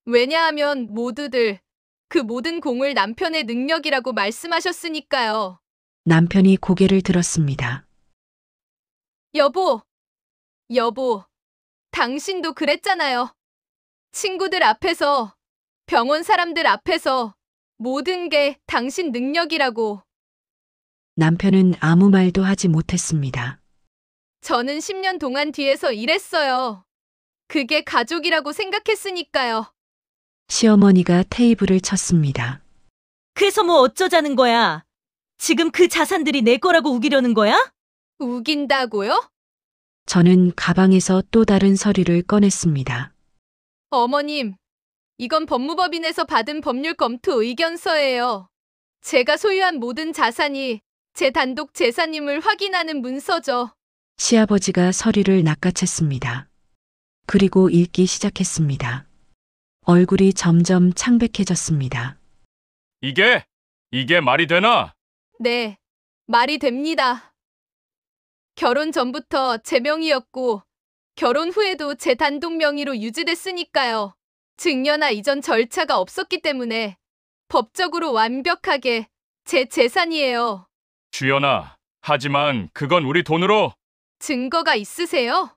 왜냐하면 모두들 그 모든 공을 남편의 능력이라고 말씀하셨으니까요. 남편이 고개를 들었습니다. 여보, 당신도 그랬잖아요. 친구들 앞에서, 병원 사람들 앞에서 모든 게 당신 능력이라고. 남편은 아무 말도 하지 못했습니다. 저는 10년 동안 뒤에서 일했어요. 그게 가족이라고 생각했으니까요. 시어머니가 테이블을 쳤습니다. 그래서 뭐 어쩌자는 거야? 지금 그 자산들이 내 거라고 우기려는 거야? 우긴다고요? 저는 가방에서 또 다른 서류를 꺼냈습니다. 어머님, 이건 법무법인에서 받은 법률 검토 의견서예요. 제가 소유한 모든 자산이 제 단독 재산임을 확인하는 문서죠. 시아버지가 서류를 낚아챘습니다. 그리고 읽기 시작했습니다. 얼굴이 점점 창백해졌습니다. 이게 말이 되나? 네, 말이 됩니다. 결혼 전부터 제 명의였고 결혼 후에도 제 단독 명의로 유지됐으니까요. 증여나 이전 절차가 없었기 때문에 법적으로 완벽하게 제 재산이에요. 주연아, 하지만 그건 우리 돈으로. 증거가 있으세요?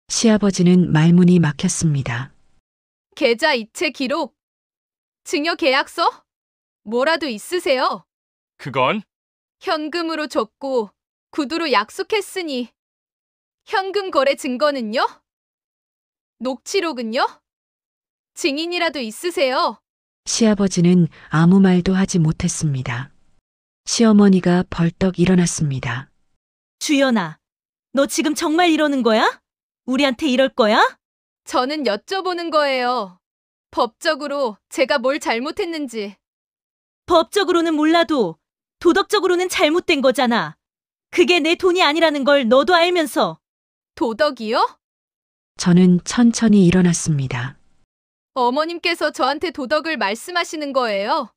시아버지는 말문이 막혔습니다. 계좌 이체 기록, 증여 계약서? 뭐라도 있으세요? 그건 현금으로 줬고 구두로 약속했으니 현금 거래 증거는요? 녹취록은요? 증인이라도 있으세요? 시아버지는 아무 말도 하지 못했습니다. 시어머니가 벌떡 일어났습니다. 주연아, 너 지금 정말 이러는 거야? 우리한테 이럴 거야? 저는 여쭤보는 거예요. 법적으로 제가 뭘 잘못했는지. 법적으로는 몰라도 도덕적으로는 잘못된 거잖아. 그게 내 돈이 아니라는 걸 너도 알면서. 도덕이요? 저는 천천히 일어났습니다. 어머님께서 저한테 도덕을 말씀하시는 거예요.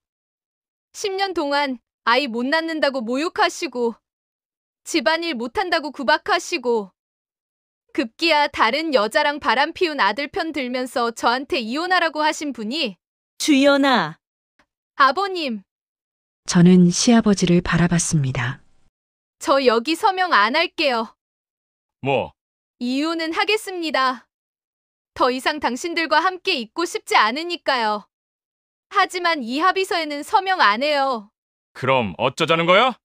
10년 동안 아이 못 낳는다고 모욕하시고 집안일 못한다고 구박하시고 급기야 다른 여자랑 바람 피운 아들 편 들면서 저한테 이혼하라고 하신 분이 주연아, 아버님, 저는 시아버지를 바라봤습니다. 저 여기 서명 안 할게요. 뭐? 이혼은 하겠습니다. 더 이상 당신들과 함께 있고 싶지 않으니까요. 하지만 이 합의서에는 서명 안 해요. 그럼 어쩌자는 거야?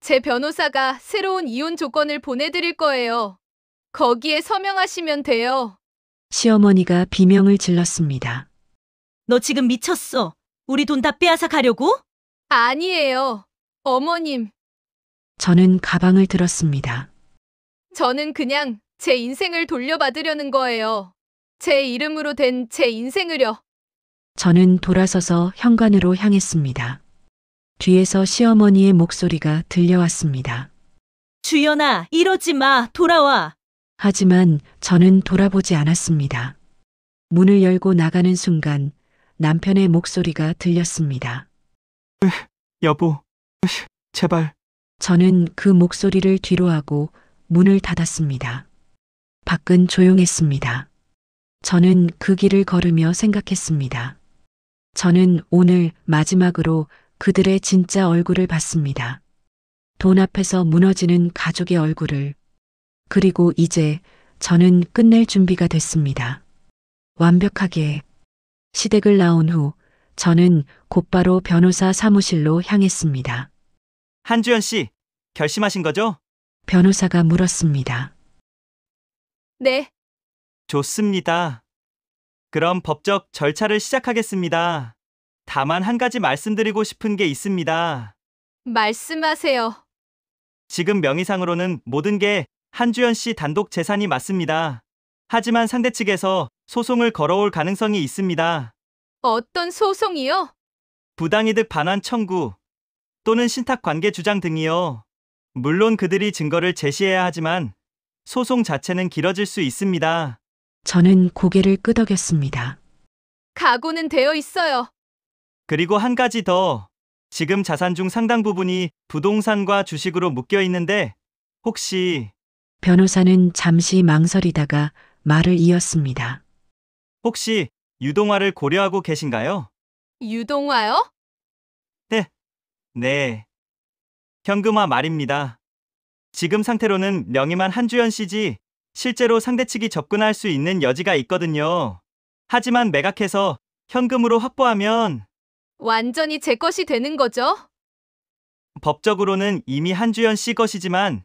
제 변호사가 새로운 이혼 조건을 보내드릴 거예요. 거기에 서명하시면 돼요. 시어머니가 비명을 질렀습니다. 너 지금 미쳤어. 우리 돈 다 빼앗아 가려고? 아니에요. 어머님, 저는 가방을 들었습니다. 저는 그냥 제 인생을 돌려받으려는 거예요. 제 이름으로 된 제 인생을요. 저는 돌아서서 현관으로 향했습니다. 뒤에서 시어머니의 목소리가 들려왔습니다. 주연아, 이러지 마. 돌아와. 하지만 저는 돌아보지 않았습니다. 문을 열고 나가는 순간 남편의 목소리가 들렸습니다. 여보, 제발. 저는 그 목소리를 뒤로하고 문을 닫았습니다. 밖은 조용했습니다. 저는 그 길을 걸으며 생각했습니다. 저는 오늘 마지막으로 그들의 진짜 얼굴을 봤습니다. 돈 앞에서 무너지는 가족의 얼굴을. 그리고 이제 저는 끝낼 준비가 됐습니다. 완벽하게. 시댁을 나온 후 저는 곧바로 변호사 사무실로 향했습니다. 한주연 씨, 결심하신 거죠? 변호사가 물었습니다. 네, 좋습니다. 그럼 법적 절차를 시작하겠습니다. 다만 한 가지 말씀드리고 싶은 게 있습니다. 말씀하세요. 지금 명의상으로는 모든 게 한주연 씨 단독 재산이 맞습니다. 하지만 상대 측에서 소송을 걸어올 가능성이 있습니다. 어떤 소송이요? 부당이득 반환 청구 또는 신탁 관계 주장 등이요. 물론 그들이 증거를 제시해야 하지만 소송 자체는 길어질 수 있습니다. 저는 고개를 끄덕였습니다. 각오는 되어 있어요. 그리고 한 가지 더. 지금 자산 중 상당 부분이 부동산과 주식으로 묶여 있는데 혹시 변호사는 잠시 망설이다가 말을 이었습니다. 유동화를 고려하고 계신가요? 유동화요? 네. 현금화 말입니다. 지금 상태로는 명의만 한주연 씨지 실제로 상대 측이 접근할 수 있는 여지가 있거든요. 하지만 매각해서 현금으로 확보하면 완전히 제 것이 되는 거죠? 법적으로는 이미 한주연 씨 것이지만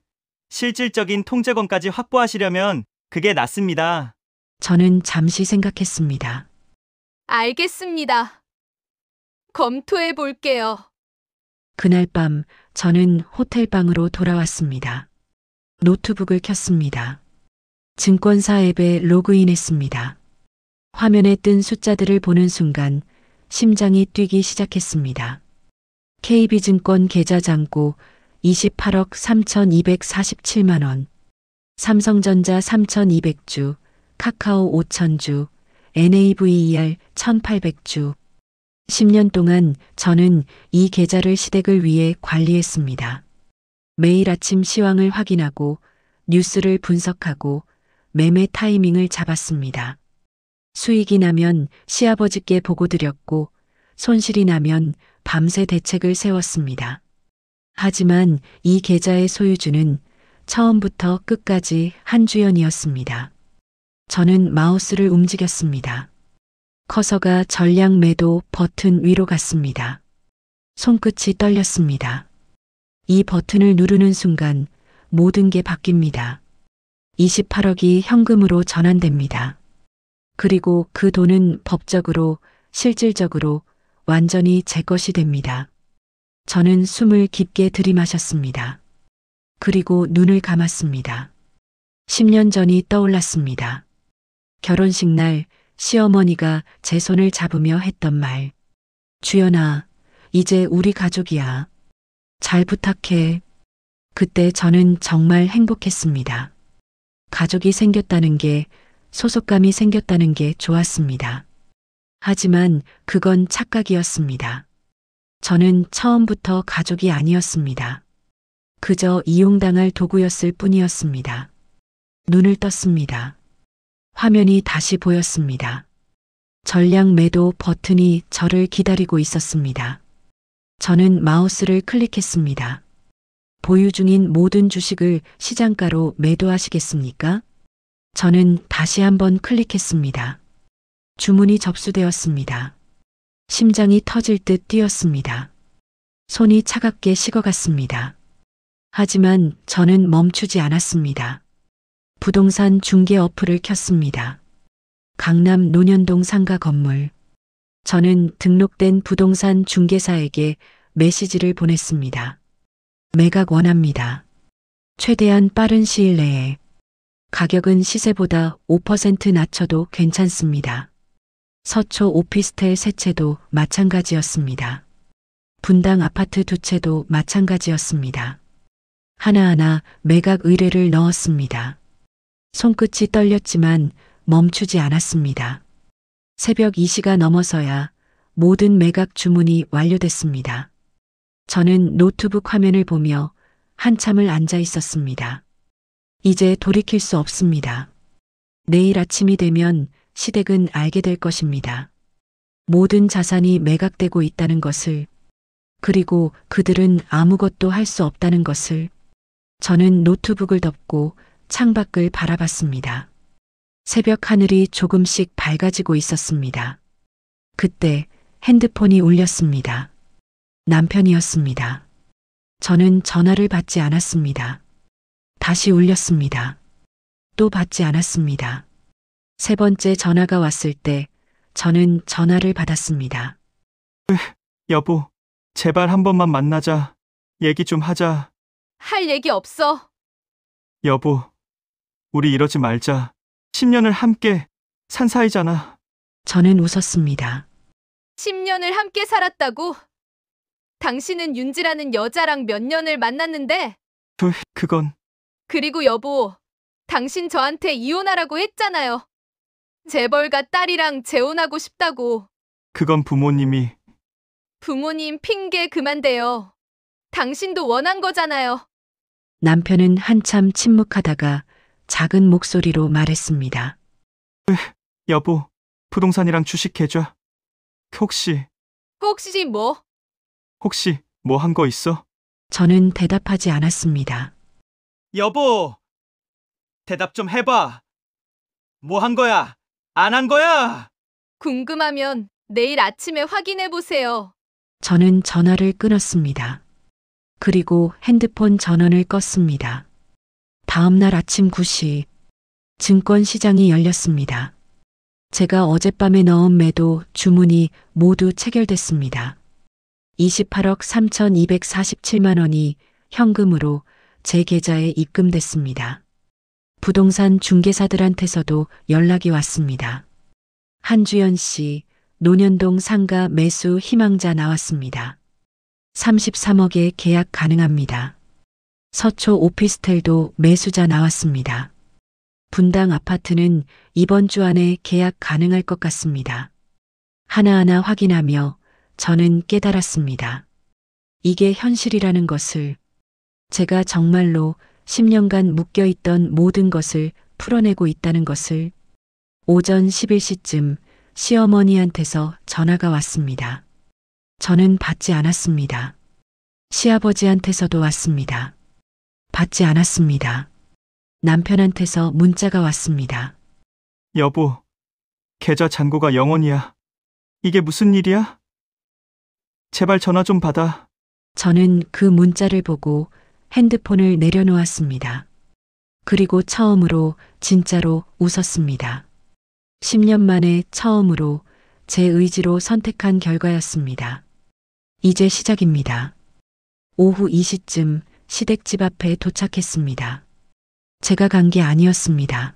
실질적인 통제권까지 확보하시려면 그게 낫습니다. 저는 잠시 생각했습니다. 알겠습니다. 검토해 볼게요. 그날 밤 저는 호텔방으로 돌아왔습니다. 노트북을 켰습니다. 증권사 앱에 로그인했습니다. 화면에 뜬 숫자들을 보는 순간 심장이 뛰기 시작했습니다. KB증권 계좌 잔고 28억 3,247만 원, 삼성전자 3,200주, 카카오 5,000주, NAVER 1,800주. 10년 동안 저는 이 계좌를 시댁을 위해 관리했습니다. 매일 아침 시황을 확인하고 뉴스를 분석하고 매매 타이밍을 잡았습니다. 수익이 나면 시아버지께 보고드렸고 손실이 나면 밤새 대책을 세웠습니다. 하지만 이 계좌의 소유주는 처음부터 끝까지 한주연이었습니다. 저는 마우스를 움직였습니다. 커서가 전량 매도 버튼 위로 갔습니다. 손끝이 떨렸습니다. 이 버튼을 누르는 순간 모든 게 바뀝니다. 28억이 현금으로 전환됩니다. 그리고 그 돈은 법적으로, 실질적으로 완전히 제 것이 됩니다. 저는 숨을 깊게 들이마셨습니다. 그리고 눈을 감았습니다. 10년 전이 떠올랐습니다. 결혼식 날 시어머니가 제 손을 잡으며 했던 말. 주연아, 이제 우리 가족이야. 잘 부탁해. 그때 저는 정말 행복했습니다. 가족이 생겼다는 게, 소속감이 생겼다는 게 좋았습니다. 하지만 그건 착각이었습니다. 저는 처음부터 가족이 아니었습니다. 그저 이용당할 도구였을 뿐이었습니다. 눈을 떴습니다. 화면이 다시 보였습니다. 전량 매도 버튼이 저를 기다리고 있었습니다. 저는 마우스를 클릭했습니다. 보유 중인 모든 주식을 시장가로 매도하시겠습니까? 저는 다시 한번 클릭했습니다. 주문이 접수되었습니다. 심장이 터질 듯 뛰었습니다. 손이 차갑게 식어갔습니다. 하지만 저는 멈추지 않았습니다. 부동산 중개 어플을 켰습니다. 강남 논현동 상가 건물. 저는 등록된 부동산 중개사에게 메시지를 보냈습니다. 매각 원합니다. 최대한 빠른 시일 내에. 가격은 시세보다 5% 낮춰도 괜찮습니다. 서초 오피스텔 세 채도 마찬가지였습니다. 분당 아파트 두 채도 마찬가지였습니다. 하나하나 매각 의뢰를 넣었습니다. 손끝이 떨렸지만 멈추지 않았습니다. 새벽 2시가 넘어서야 모든 매각 주문이 완료됐습니다. 저는 노트북 화면을 보며 한참을 앉아 있었습니다. 이제 돌이킬 수 없습니다. 내일 아침이 되면 시댁은 알게 될 것입니다. 모든 자산이 매각되고 있다는 것을, 그리고 그들은 아무것도 할 수 없다는 것을. 저는 노트북을 덮고 창밖을 바라봤습니다. 새벽 하늘이 조금씩 밝아지고 있었습니다. 그때 핸드폰이 울렸습니다. 남편이었습니다. 저는 전화를 받지 않았습니다. 다시 울렸습니다. 또 받지 않았습니다. 세 번째 전화가 왔을 때 저는 전화를 받았습니다. 여보, 제발 한 번만 만나자. 얘기 좀 하자. 할 얘기 없어. 여보, 우리 이러지 말자. 10년을 함께 산 사이잖아. 저는 웃었습니다. 10년을 함께 살았다고? 당신은 윤지라는 여자랑 몇 년을 만났는데, 그건 그리고 여보, 당신 저한테 이혼하라고 했잖아요. 재벌가 딸이랑 재혼하고 싶다고. 그건 부모님이. 부모님 핑계 그만 대요. 당신도 원한 거잖아요. 남편은 한참 침묵하다가 작은 목소리로 말했습니다. 여보, 부동산이랑 주식 계좌. 혹시 혹시 뭐? 뭐 한 거 있어? 저는 대답하지 않았습니다. 여보, 대답 좀 해봐. 뭐 한 거야? 안 한 거야? 궁금하면 내일 아침에 확인해 보세요. 저는 전화를 끊었습니다. 그리고 핸드폰 전원을 껐습니다. 다음 날 아침 9시 증권 시장이 열렸습니다. 제가 어젯밤에 넣은 매도 주문이 모두 체결됐습니다. 28억 3,247만 원이 현금으로 제 계좌에 입금됐습니다. 부동산 중개사들한테서도 연락이 왔습니다. 한주연 씨, 논현동 상가 매수 희망자 나왔습니다. 33억에 계약 가능합니다. 서초 오피스텔도 매수자 나왔습니다. 분당 아파트는 이번 주 안에 계약 가능할 것 같습니다. 하나하나 확인하며 저는 깨달았습니다. 이게 현실이라는 것을, 제가 정말로 10년간 묶여있던 모든 것을 풀어내고 있다는 것을. 오전 11시쯤 시어머니한테서 전화가 왔습니다. 저는 받지 않았습니다. 시아버지한테서도 왔습니다. 받지 않았습니다. 남편한테서 문자가 왔습니다. 여보, 계좌 잔고가 0원이야. 이게 무슨 일이야? 제발 전화 좀 받아. 저는 그 문자를 보고 핸드폰을 내려놓았습니다. 그리고 처음으로 진짜로 웃었습니다. 10년 만에 처음으로 제 의지로 선택한 결과였습니다. 이제 시작입니다. 오후 2시쯤 시댁집 앞에 도착했습니다. 제가 간 게 아니었습니다.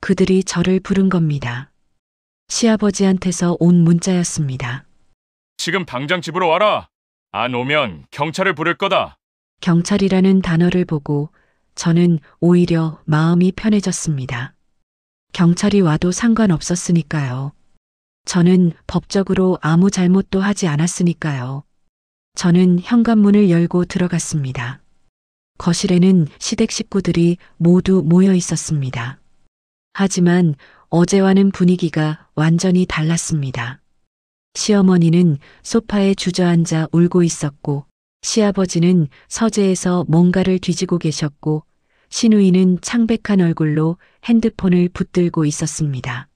그들이 저를 부른 겁니다. 시아버지한테서 온 문자였습니다. 지금 당장 집으로 와라. 안 오면 경찰을 부를 거다. 경찰이라는 단어를 보고 저는 오히려 마음이 편해졌습니다. 경찰이 와도 상관없었으니까요. 저는 법적으로 아무 잘못도 하지 않았으니까요. 저는 현관문을 열고 들어갔습니다. 거실에는 시댁 식구들이 모두 모여 있었습니다. 하지만 어제와는 분위기가 완전히 달랐습니다. 시어머니는 소파에 주저앉아 울고 있었고, 시아버지는 서재에서 뭔가를 뒤지고 계셨고, 시누이는 창백한 얼굴로 핸드폰을 붙들고 있었습니다.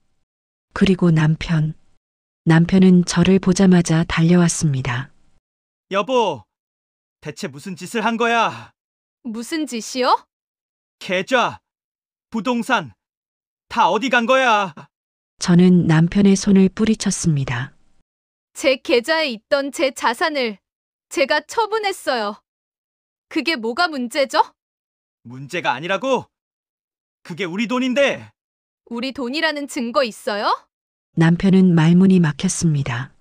그리고 남편은 저를 보자마자 달려왔습니다. 여보, 대체 무슨 짓을 한 거야? 무슨 짓이요? 계좌, 부동산, 다 어디 간 거야? 저는 남편의 손을 뿌리쳤습니다. 제 계좌에 있던 제 자산을 제가 처분했어요. 그게 뭐가 문제죠? 문제가 아니라고? 그게 우리 돈인데. 우리 돈이라는 증거 있어요? 남편은 말문이 막혔습니다.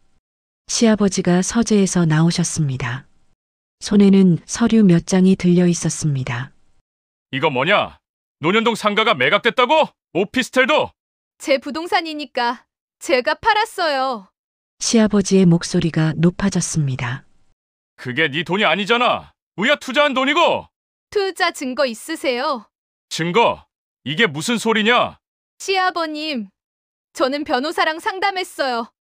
시아버지가 서재에서 나오셨습니다. 손에는 서류 몇 장이 들려 있었습니다. 이거 뭐냐? 논현동 상가가 매각됐다고? 오피스텔도? 제 부동산이니까 제가 팔았어요. 시아버지의 목소리가 높아졌습니다. 그게 네 돈이 아니잖아. 우리가 투자한 돈이고. 투자 증거 있으세요? 증거? 이게 무슨 소리냐? 시아버님, 저는 변호사랑 상담했어요.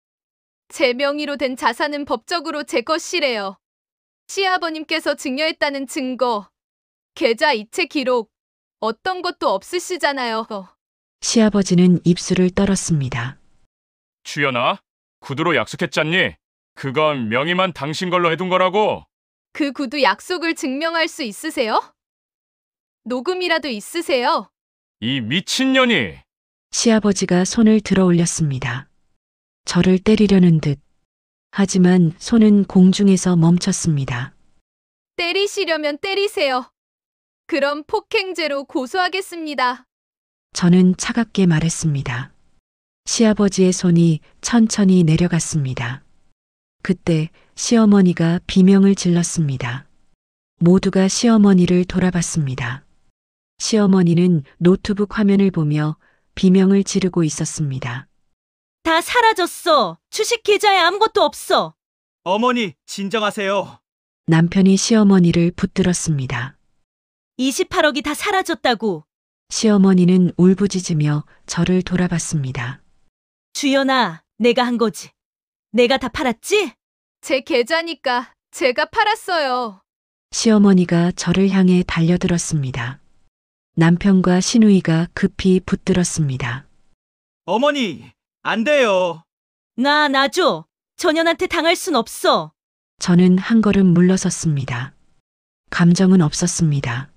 제 명의로 된 자산은 법적으로 제 것이래요. 시아버님께서 증여했다는 증거, 계좌 이체 기록, 어떤 것도 없으시잖아요. 시아버지는 입술을 떨었습니다. 주연아, 구두로 약속했잖니? 그건 명의만 당신 걸로 해둔 거라고. 그 구두 약속을 증명할 수 있으세요? 녹음이라도 있으세요? 이 미친년이. 시아버지가 손을 들어 올렸습니다. 저를 때리려는 듯. 하지만 손은 공중에서 멈췄습니다. 때리시려면 때리세요. 그럼 폭행죄로 고소하겠습니다. 저는 차갑게 말했습니다. 시아버지의 손이 천천히 내려갔습니다. 그때 시어머니가 비명을 질렀습니다. 모두가 시어머니를 돌아봤습니다. 시어머니는 노트북 화면을 보며 비명을 지르고 있었습니다. 다 사라졌어. 주식 계좌에 아무것도 없어. 어머니, 진정하세요. 남편이 시어머니를 붙들었습니다. 28억이 다 사라졌다고. 시어머니는 울부짖으며 저를 돌아봤습니다. 주연아, 내가 한 거지. 내가 다 팔았지? 제 계좌니까 제가 팔았어요. 시어머니가 저를 향해 달려들었습니다. 남편과 시누이가 급히 붙들었습니다. 어머니, 안 돼요. 놔줘. 전현한테 당할 순 없어. 저는 한 걸음 물러섰습니다. 감정은 없었습니다.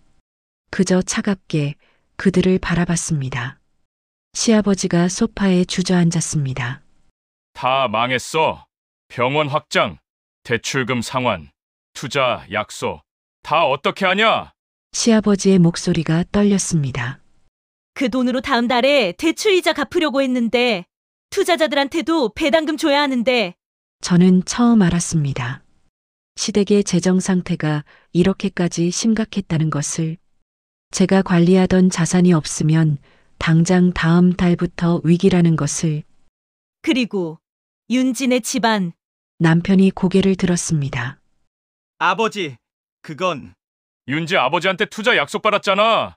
그저 차갑게 그들을 바라봤습니다. 시아버지가 소파에 주저앉았습니다. 다 망했어. 병원 확장, 대출금 상환, 투자, 약속. 다 어떻게 하냐? 시아버지의 목소리가 떨렸습니다. 그 돈으로 다음 달에 대출이자 갚으려고 했는데 투자자들한테도 배당금 줘야 하는데 저는 처음 알았습니다. 시댁의 재정 상태가 이렇게까지 심각했다는 것을. 제가 관리하던 자산이 없으면 당장 다음 달부터 위기라는 것을. 그리고 윤진의 집안. 남편이 고개를 들었습니다. 아버지, 그건 윤지 아버지한테 투자 약속 받았잖아.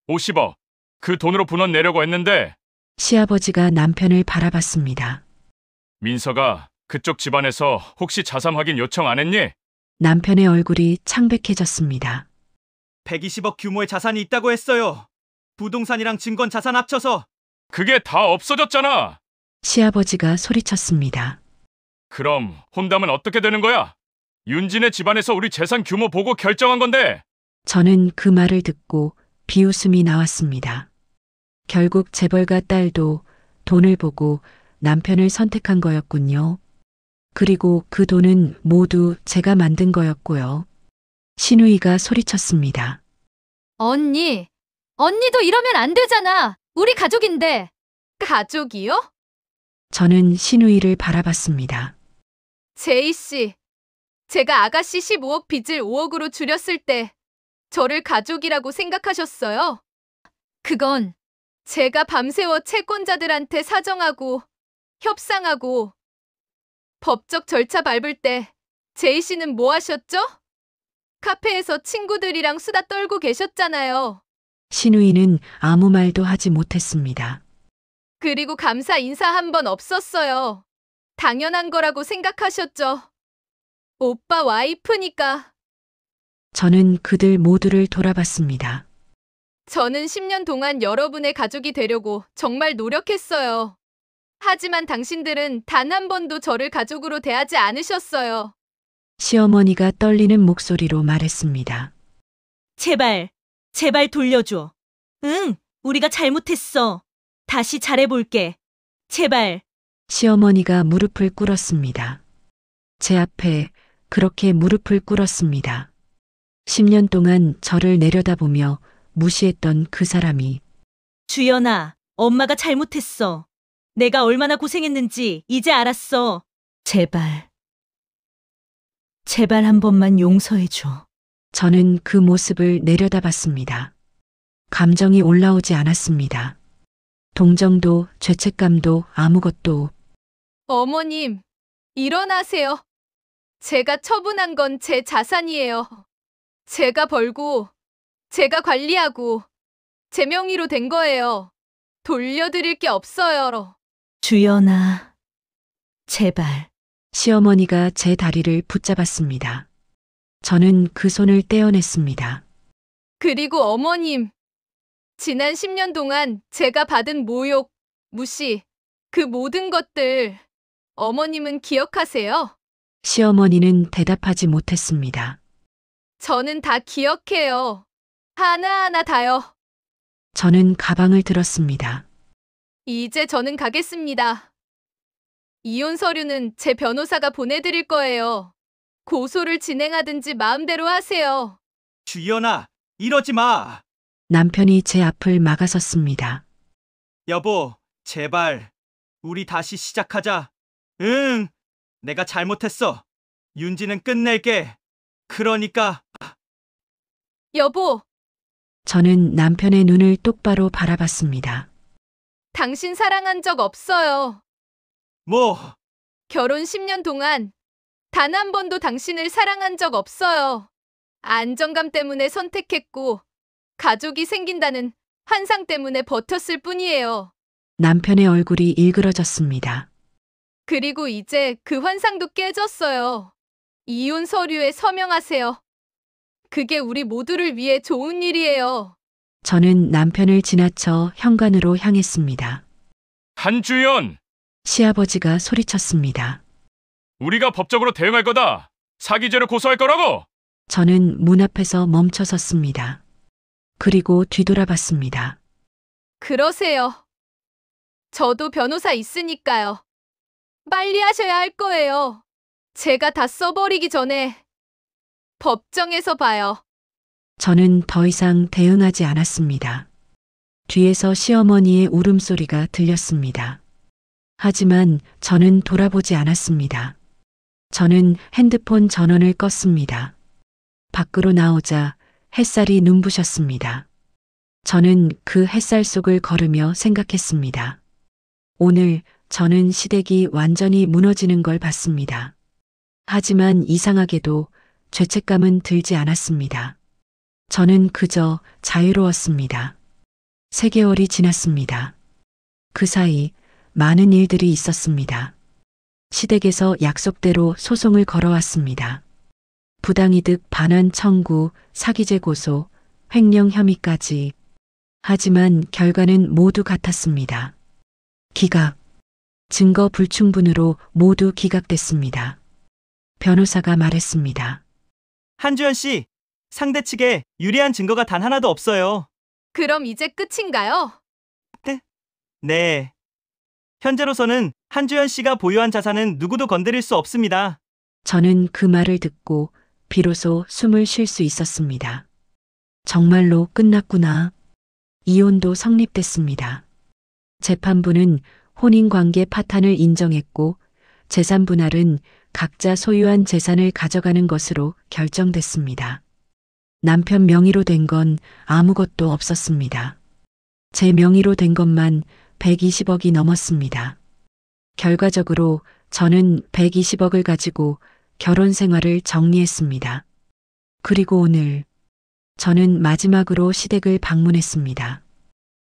50억. 그 돈으로 분원 내려고 했는데 시아버지가 남편을 바라봤습니다. 민서가 그쪽 집안에서 혹시 자산 확인 요청 안 했니? 남편의 얼굴이 창백해졌습니다. 120억 규모의 자산이 있다고 했어요. 부동산이랑 증권 자산 합쳐서. 그게 다 없어졌잖아. 시아버지가 소리쳤습니다. 그럼 혼담은 어떻게 되는 거야? 윤진의 집안에서 우리 재산 규모 보고 결정한 건데. 저는 그 말을 듣고 비웃음이 나왔습니다. 결국 재벌가 딸도 돈을 보고 남편을 선택한 거였군요. 그리고 그 돈은 모두 제가 만든 거였고요. 시누이가 소리쳤습니다. 언니도 이러면 안 되잖아. 우리 가족인데. 가족이요? 저는 시누이를 바라봤습니다. 제이 씨, 제가 아가씨 15억 빚을 5억으로 줄였을 때 저를 가족이라고 생각하셨어요? 그건 제가 밤새워 채권자들한테 사정하고 협상하고 법적 절차 밟을 때 제이 씨는 뭐 하셨죠? 카페에서 친구들이랑 수다 떨고 계셨잖아요. 시누이는 아무 말도 하지 못했습니다. 그리고 감사 인사 한 번 없었어요. 당연한 거라고 생각하셨죠. 오빠 와이프니까. 저는 그들 모두를 돌아봤습니다. 저는 10년 동안 여러분의 가족이 되려고 정말 노력했어요. 하지만 당신들은 단 한 번도 저를 가족으로 대하지 않으셨어요. 시어머니가 떨리는 목소리로 말했습니다. 제발 돌려줘. 응, 우리가 잘못했어. 다시 잘해볼게. 제발. 시어머니가 무릎을 꿇었습니다. 제 앞에 그렇게 무릎을 꿇었습니다. 10년 동안 저를 내려다보며 무시했던 그 사람이. 주연아, 엄마가 잘못했어. 내가 얼마나 고생했는지 이제 알았어. 제발 한 번만 용서해줘. 저는 그 모습을 내려다봤습니다. 감정이 올라오지 않았습니다. 동정도 죄책감도 아무것도. 어머님, 일어나세요. 제가 처분한 건 제 자산이에요. 제가 벌고, 제가 관리하고, 제 명의로 된 거예요. 돌려드릴 게 없어요. 주연아, 제발. 시어머니가 제 다리를 붙잡았습니다. 저는 그 손을 떼어냈습니다. 그리고 어머님, 지난 10년 동안 제가 받은 모욕, 무시, 그 모든 것들 어머님은 기억하세요? 시어머니는 대답하지 못했습니다. 저는 다 기억해요. 하나하나 다요. 저는 가방을 들었습니다. 이제 저는 가겠습니다. 이혼 서류는 제 변호사가 보내드릴 거예요. 고소를 진행하든지 마음대로 하세요. 주연아, 이러지 마. 남편이 제 앞을 막아섰습니다. 여보, 제발. 우리 다시 시작하자. 응, 내가 잘못했어. 윤지는 끝낼게. 그러니까 여보, 저는 남편의 눈을 똑바로 바라봤습니다. 당신 사랑한 적 없어요. 뭐 결혼 10년 동안 단 한 번도 당신을 사랑한 적 없어요. 안정감 때문에 선택했고, 가족이 생긴다는 환상 때문에 버텼을 뿐이에요. 남편의 얼굴이 일그러졌습니다. 그리고 이제 그 환상도 깨졌어요. 이혼 서류에 서명하세요. 그게 우리 모두를 위해 좋은 일이에요. 저는 남편을 지나쳐 현관으로 향했습니다. 한주연, 시아버지가 소리쳤습니다. 우리가 법적으로 대응할 거다. 사기죄로 고소할 거라고. 저는 문 앞에서 멈춰 섰습니다. 그리고 뒤돌아봤습니다. 그러세요. 저도 변호사 있으니까요. 빨리 하셔야 할 거예요. 제가 다 써버리기 전에 법정에서 봐요. 저는 더 이상 대응하지 않았습니다. 뒤에서 시어머니의 울음소리가 들렸습니다. 하지만 저는 돌아보지 않았습니다. 저는 핸드폰 전원을 껐습니다. 밖으로 나오자 햇살이 눈부셨습니다. 저는 그 햇살 속을 걸으며 생각했습니다. 오늘 저는 시댁이 완전히 무너지는 걸 봤습니다. 하지만 이상하게도 죄책감은 들지 않았습니다. 저는 그저 자유로웠습니다. 3개월이 지났습니다. 그 사이 많은 일들이 있었습니다. 시댁에서 약속대로 소송을 걸어왔습니다. 부당이득 반환 청구, 사기죄 고소, 횡령 혐의까지. 하지만 결과는 모두 같았습니다. 기각. 증거 불충분으로 모두 기각됐습니다. 변호사가 말했습니다. 한주연 씨, 상대 측에 유리한 증거가 단 하나도 없어요. 그럼 이제 끝인가요? 네. 현재로서는 한주연 씨가 보유한 자산은 누구도 건드릴 수 없습니다. 저는 그 말을 듣고 비로소 숨을 쉴 수 있었습니다. 정말로 끝났구나. 이혼도 성립됐습니다. 재판부는 혼인관계 파탄을 인정했고 재산 분할은 각자 소유한 재산을 가져가는 것으로 결정됐습니다. 남편 명의로 된 건 아무것도 없었습니다. 제 명의로 된 것만 120억이 넘었습니다. 결과적으로 저는 120억을 가지고 결혼 생활을 정리했습니다. 그리고 오늘 저는 마지막으로 시댁을 방문했습니다.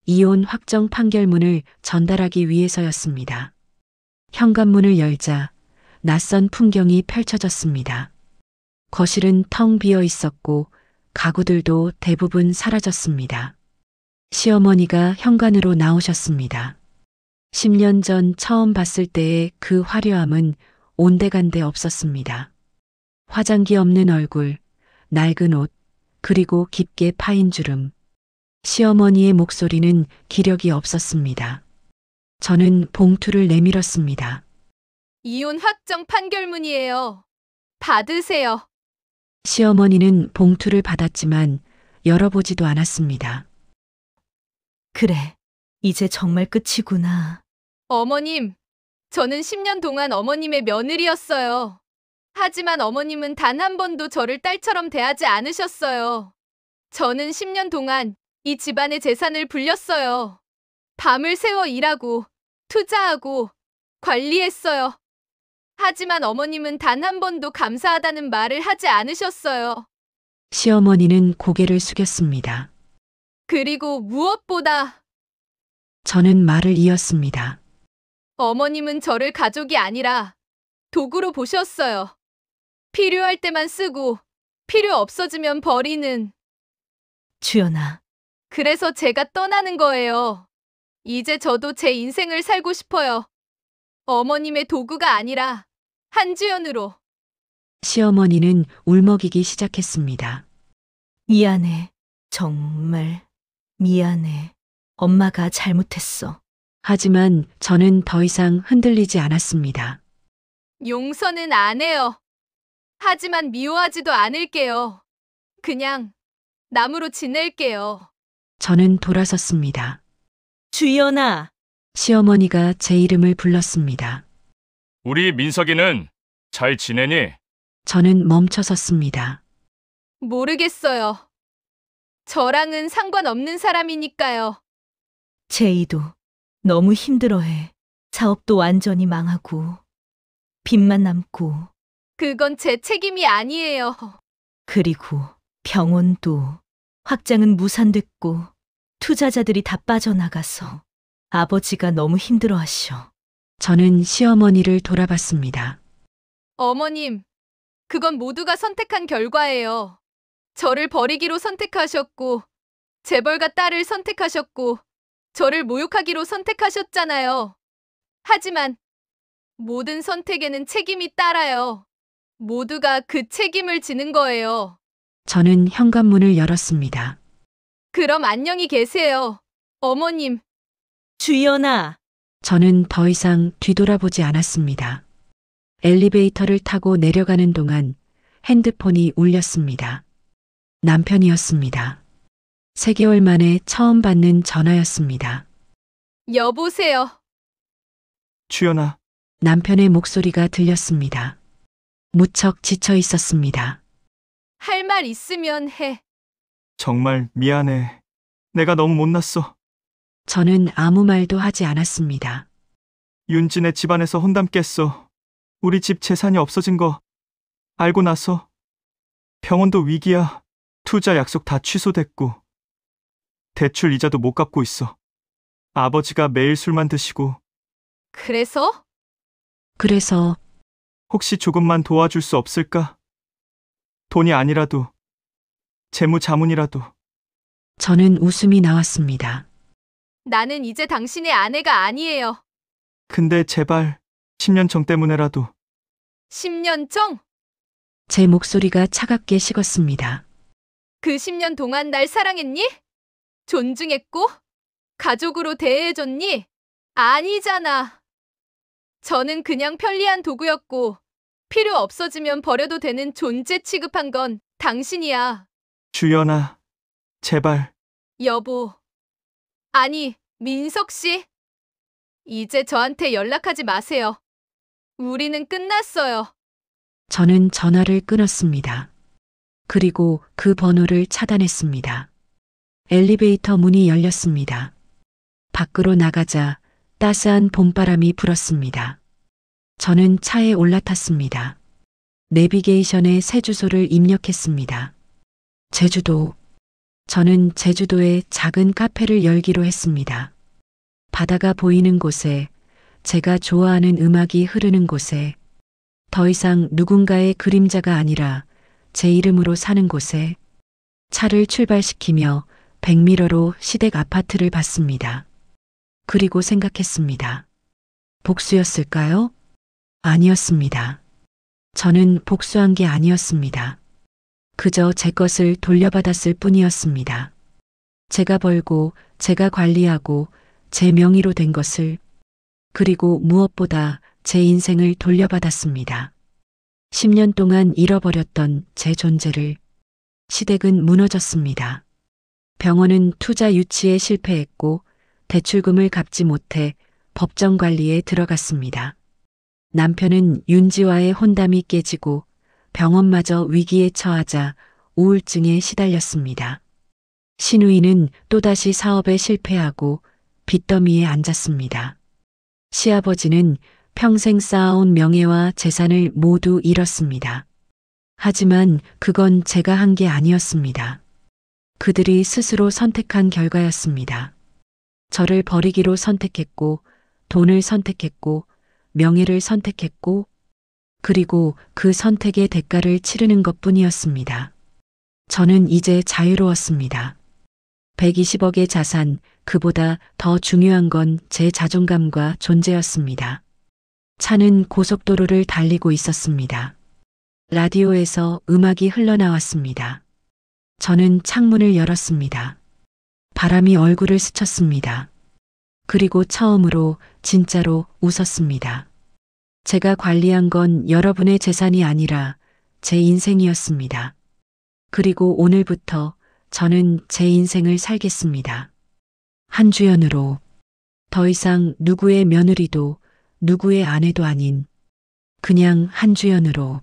이혼 확정 판결문을 전달하기 위해서였습니다. 현관문을 열자 낯선 풍경이 펼쳐졌습니다. 거실은 텅 비어 있었고 가구들도 대부분 사라졌습니다. 시어머니가 현관으로 나오셨습니다. 10년 전 처음 봤을 때의 그 화려함은 온데간데 없었습니다. 화장기 없는 얼굴, 낡은 옷, 그리고 깊게 파인 주름. 시어머니의 목소리는 기력이 없었습니다. 저는 봉투를 내밀었습니다. 이혼 확정 판결문이에요. 받으세요. 시어머니는 봉투를 받았지만 열어보지도 않았습니다. 그래, 이제 정말 끝이구나. 어머님, 저는 10년 동안 어머님의 며느리였어요. 하지만 어머님은 단 한 번도 저를 딸처럼 대하지 않으셨어요. 저는 10년 동안 이 집안의 재산을 불렸어요. 밤을 새워 일하고, 투자하고, 관리했어요. 하지만 어머님은 단 한 번도 감사하다는 말을 하지 않으셨어요. 시어머니는 고개를 숙였습니다. 그리고 무엇보다 저는 말을 이었습니다. 어머님은 저를 가족이 아니라 도구로 보셨어요. 필요할 때만 쓰고 필요 없어지면 버리는. 주연아, 그래서 제가 떠나는 거예요. 이제 저도 제 인생을 살고 싶어요. 어머님의 도구가 아니라 한주연으로. 시어머니는 울먹이기 시작했습니다. 미안해. 정말 미안해. 엄마가 잘못했어. 하지만 저는 더 이상 흔들리지 않았습니다. 용서는 안 해요. 하지만 미워하지도 않을게요. 그냥 남으로 지낼게요. 저는 돌아섰습니다. 주연아, 시어머니가 제 이름을 불렀습니다. 우리 민석이는 잘 지내니? 저는 멈춰섰습니다. 모르겠어요. 저랑은 상관없는 사람이니까요. 제이도 너무 힘들어해. 사업도 완전히 망하고 빚만 남고 그건 제 책임이 아니에요. 그리고 병원도 확장은 무산됐고 투자자들이 다 빠져나가서 아버지가 너무 힘들어하셔. 저는 시어머니를 돌아봤습니다. 어머님, 그건 모두가 선택한 결과예요. 저를 버리기로 선택하셨고, 재벌가 딸을 선택하셨고, 저를 모욕하기로 선택하셨잖아요. 하지만 모든 선택에는 책임이 따라요. 모두가 그 책임을 지는 거예요. 저는 현관문을 열었습니다. 그럼 안녕히 계세요. 어머님. 주연아, 저는 더 이상 뒤돌아보지 않았습니다. 엘리베이터를 타고 내려가는 동안 핸드폰이 울렸습니다. 남편이었습니다. 3개월 만에 처음 받는 전화였습니다. 여보세요. 주연아, 남편의 목소리가 들렸습니다. 무척 지쳐 있었습니다. 할 말 있으면 해. 정말 미안해. 내가 너무 못났어. 저는 아무 말도 하지 않았습니다. 윤진의 집안에서 혼담 깼어. 우리 집 재산이 없어진 거 알고 나서 병원도 위기야. 투자 약속 다 취소됐고 대출 이자도 못 갚고 있어. 아버지가 매일 술만 드시고 그래서? 그래서 혹시 조금만 도와줄 수 없을까? 돈이 아니라도 재무 자문이라도. 저는 웃음이 나왔습니다. 나는 이제 당신의 아내가 아니에요. 근데 제발 10년 정 때문에라도. 10년 정? 제 목소리가 차갑게 식었습니다. 그 10년 동안 날 사랑했니? 존중했고? 가족으로 대해줬니? 아니잖아. 저는 그냥 편리한 도구였고 필요 없어지면 버려도 되는 존재 취급한 건 당신이야. 주연아, 제발. 여보. 아니, 민석 씨. 이제 저한테 연락하지 마세요. 우리는 끝났어요. 저는 전화를 끊었습니다. 그리고 그 번호를 차단했습니다. 엘리베이터 문이 열렸습니다. 밖으로 나가자 따스한 봄바람이 불었습니다. 저는 차에 올라탔습니다. 내비게이션에 새 주소를 입력했습니다. 제주도. 저는 제주도에 작은 카페를 열기로 했습니다. 바다가 보이는 곳에, 제가 좋아하는 음악이 흐르는 곳에, 더 이상 누군가의 그림자가 아니라 제 이름으로 사는 곳에, 차를 출발시키며 백미러로 시댁 아파트를 봤습니다. 그리고 생각했습니다. 복수였을까요? 아니었습니다. 저는 복수한 게 아니었습니다. 그저 제 것을 돌려받았을 뿐이었습니다. 제가 벌고, 제가 관리하고, 제 명의로 된 것을, 그리고 무엇보다 제 인생을 돌려받았습니다. 10년 동안 잃어버렸던 제 존재를. 시댁은 무너졌습니다. 병원은 투자 유치에 실패했고 대출금을 갚지 못해 법정 관리에 들어갔습니다. 남편은 윤지와의 혼담이 깨지고 병원마저 위기에 처하자 우울증에 시달렸습니다. 신우이는 또다시 사업에 실패하고 빚더미에 앉았습니다. 시아버지는 평생 쌓아온 명예와 재산을 모두 잃었습니다. 하지만 그건 제가 한 게 아니었습니다. 그들이 스스로 선택한 결과였습니다. 저를 버리기로 선택했고, 돈을 선택했고, 명예를 선택했고, 그리고 그 선택의 대가를 치르는 것뿐이었습니다. 저는 이제 자유로웠습니다. 120억의 자산, 그보다 더 중요한 건 제 자존감과 존재였습니다. 차는 고속도로를 달리고 있었습니다. 라디오에서 음악이 흘러나왔습니다. 저는 창문을 열었습니다. 바람이 얼굴을 스쳤습니다. 그리고 처음으로 진짜로 웃었습니다. 제가 관리한 건 여러분의 재산이 아니라 제 인생이었습니다. 그리고 오늘부터 저는 제 인생을 살겠습니다. 한주연으로 더 이상 누구의 며느리도 누구의 아내도 아닌 그냥 한주연으로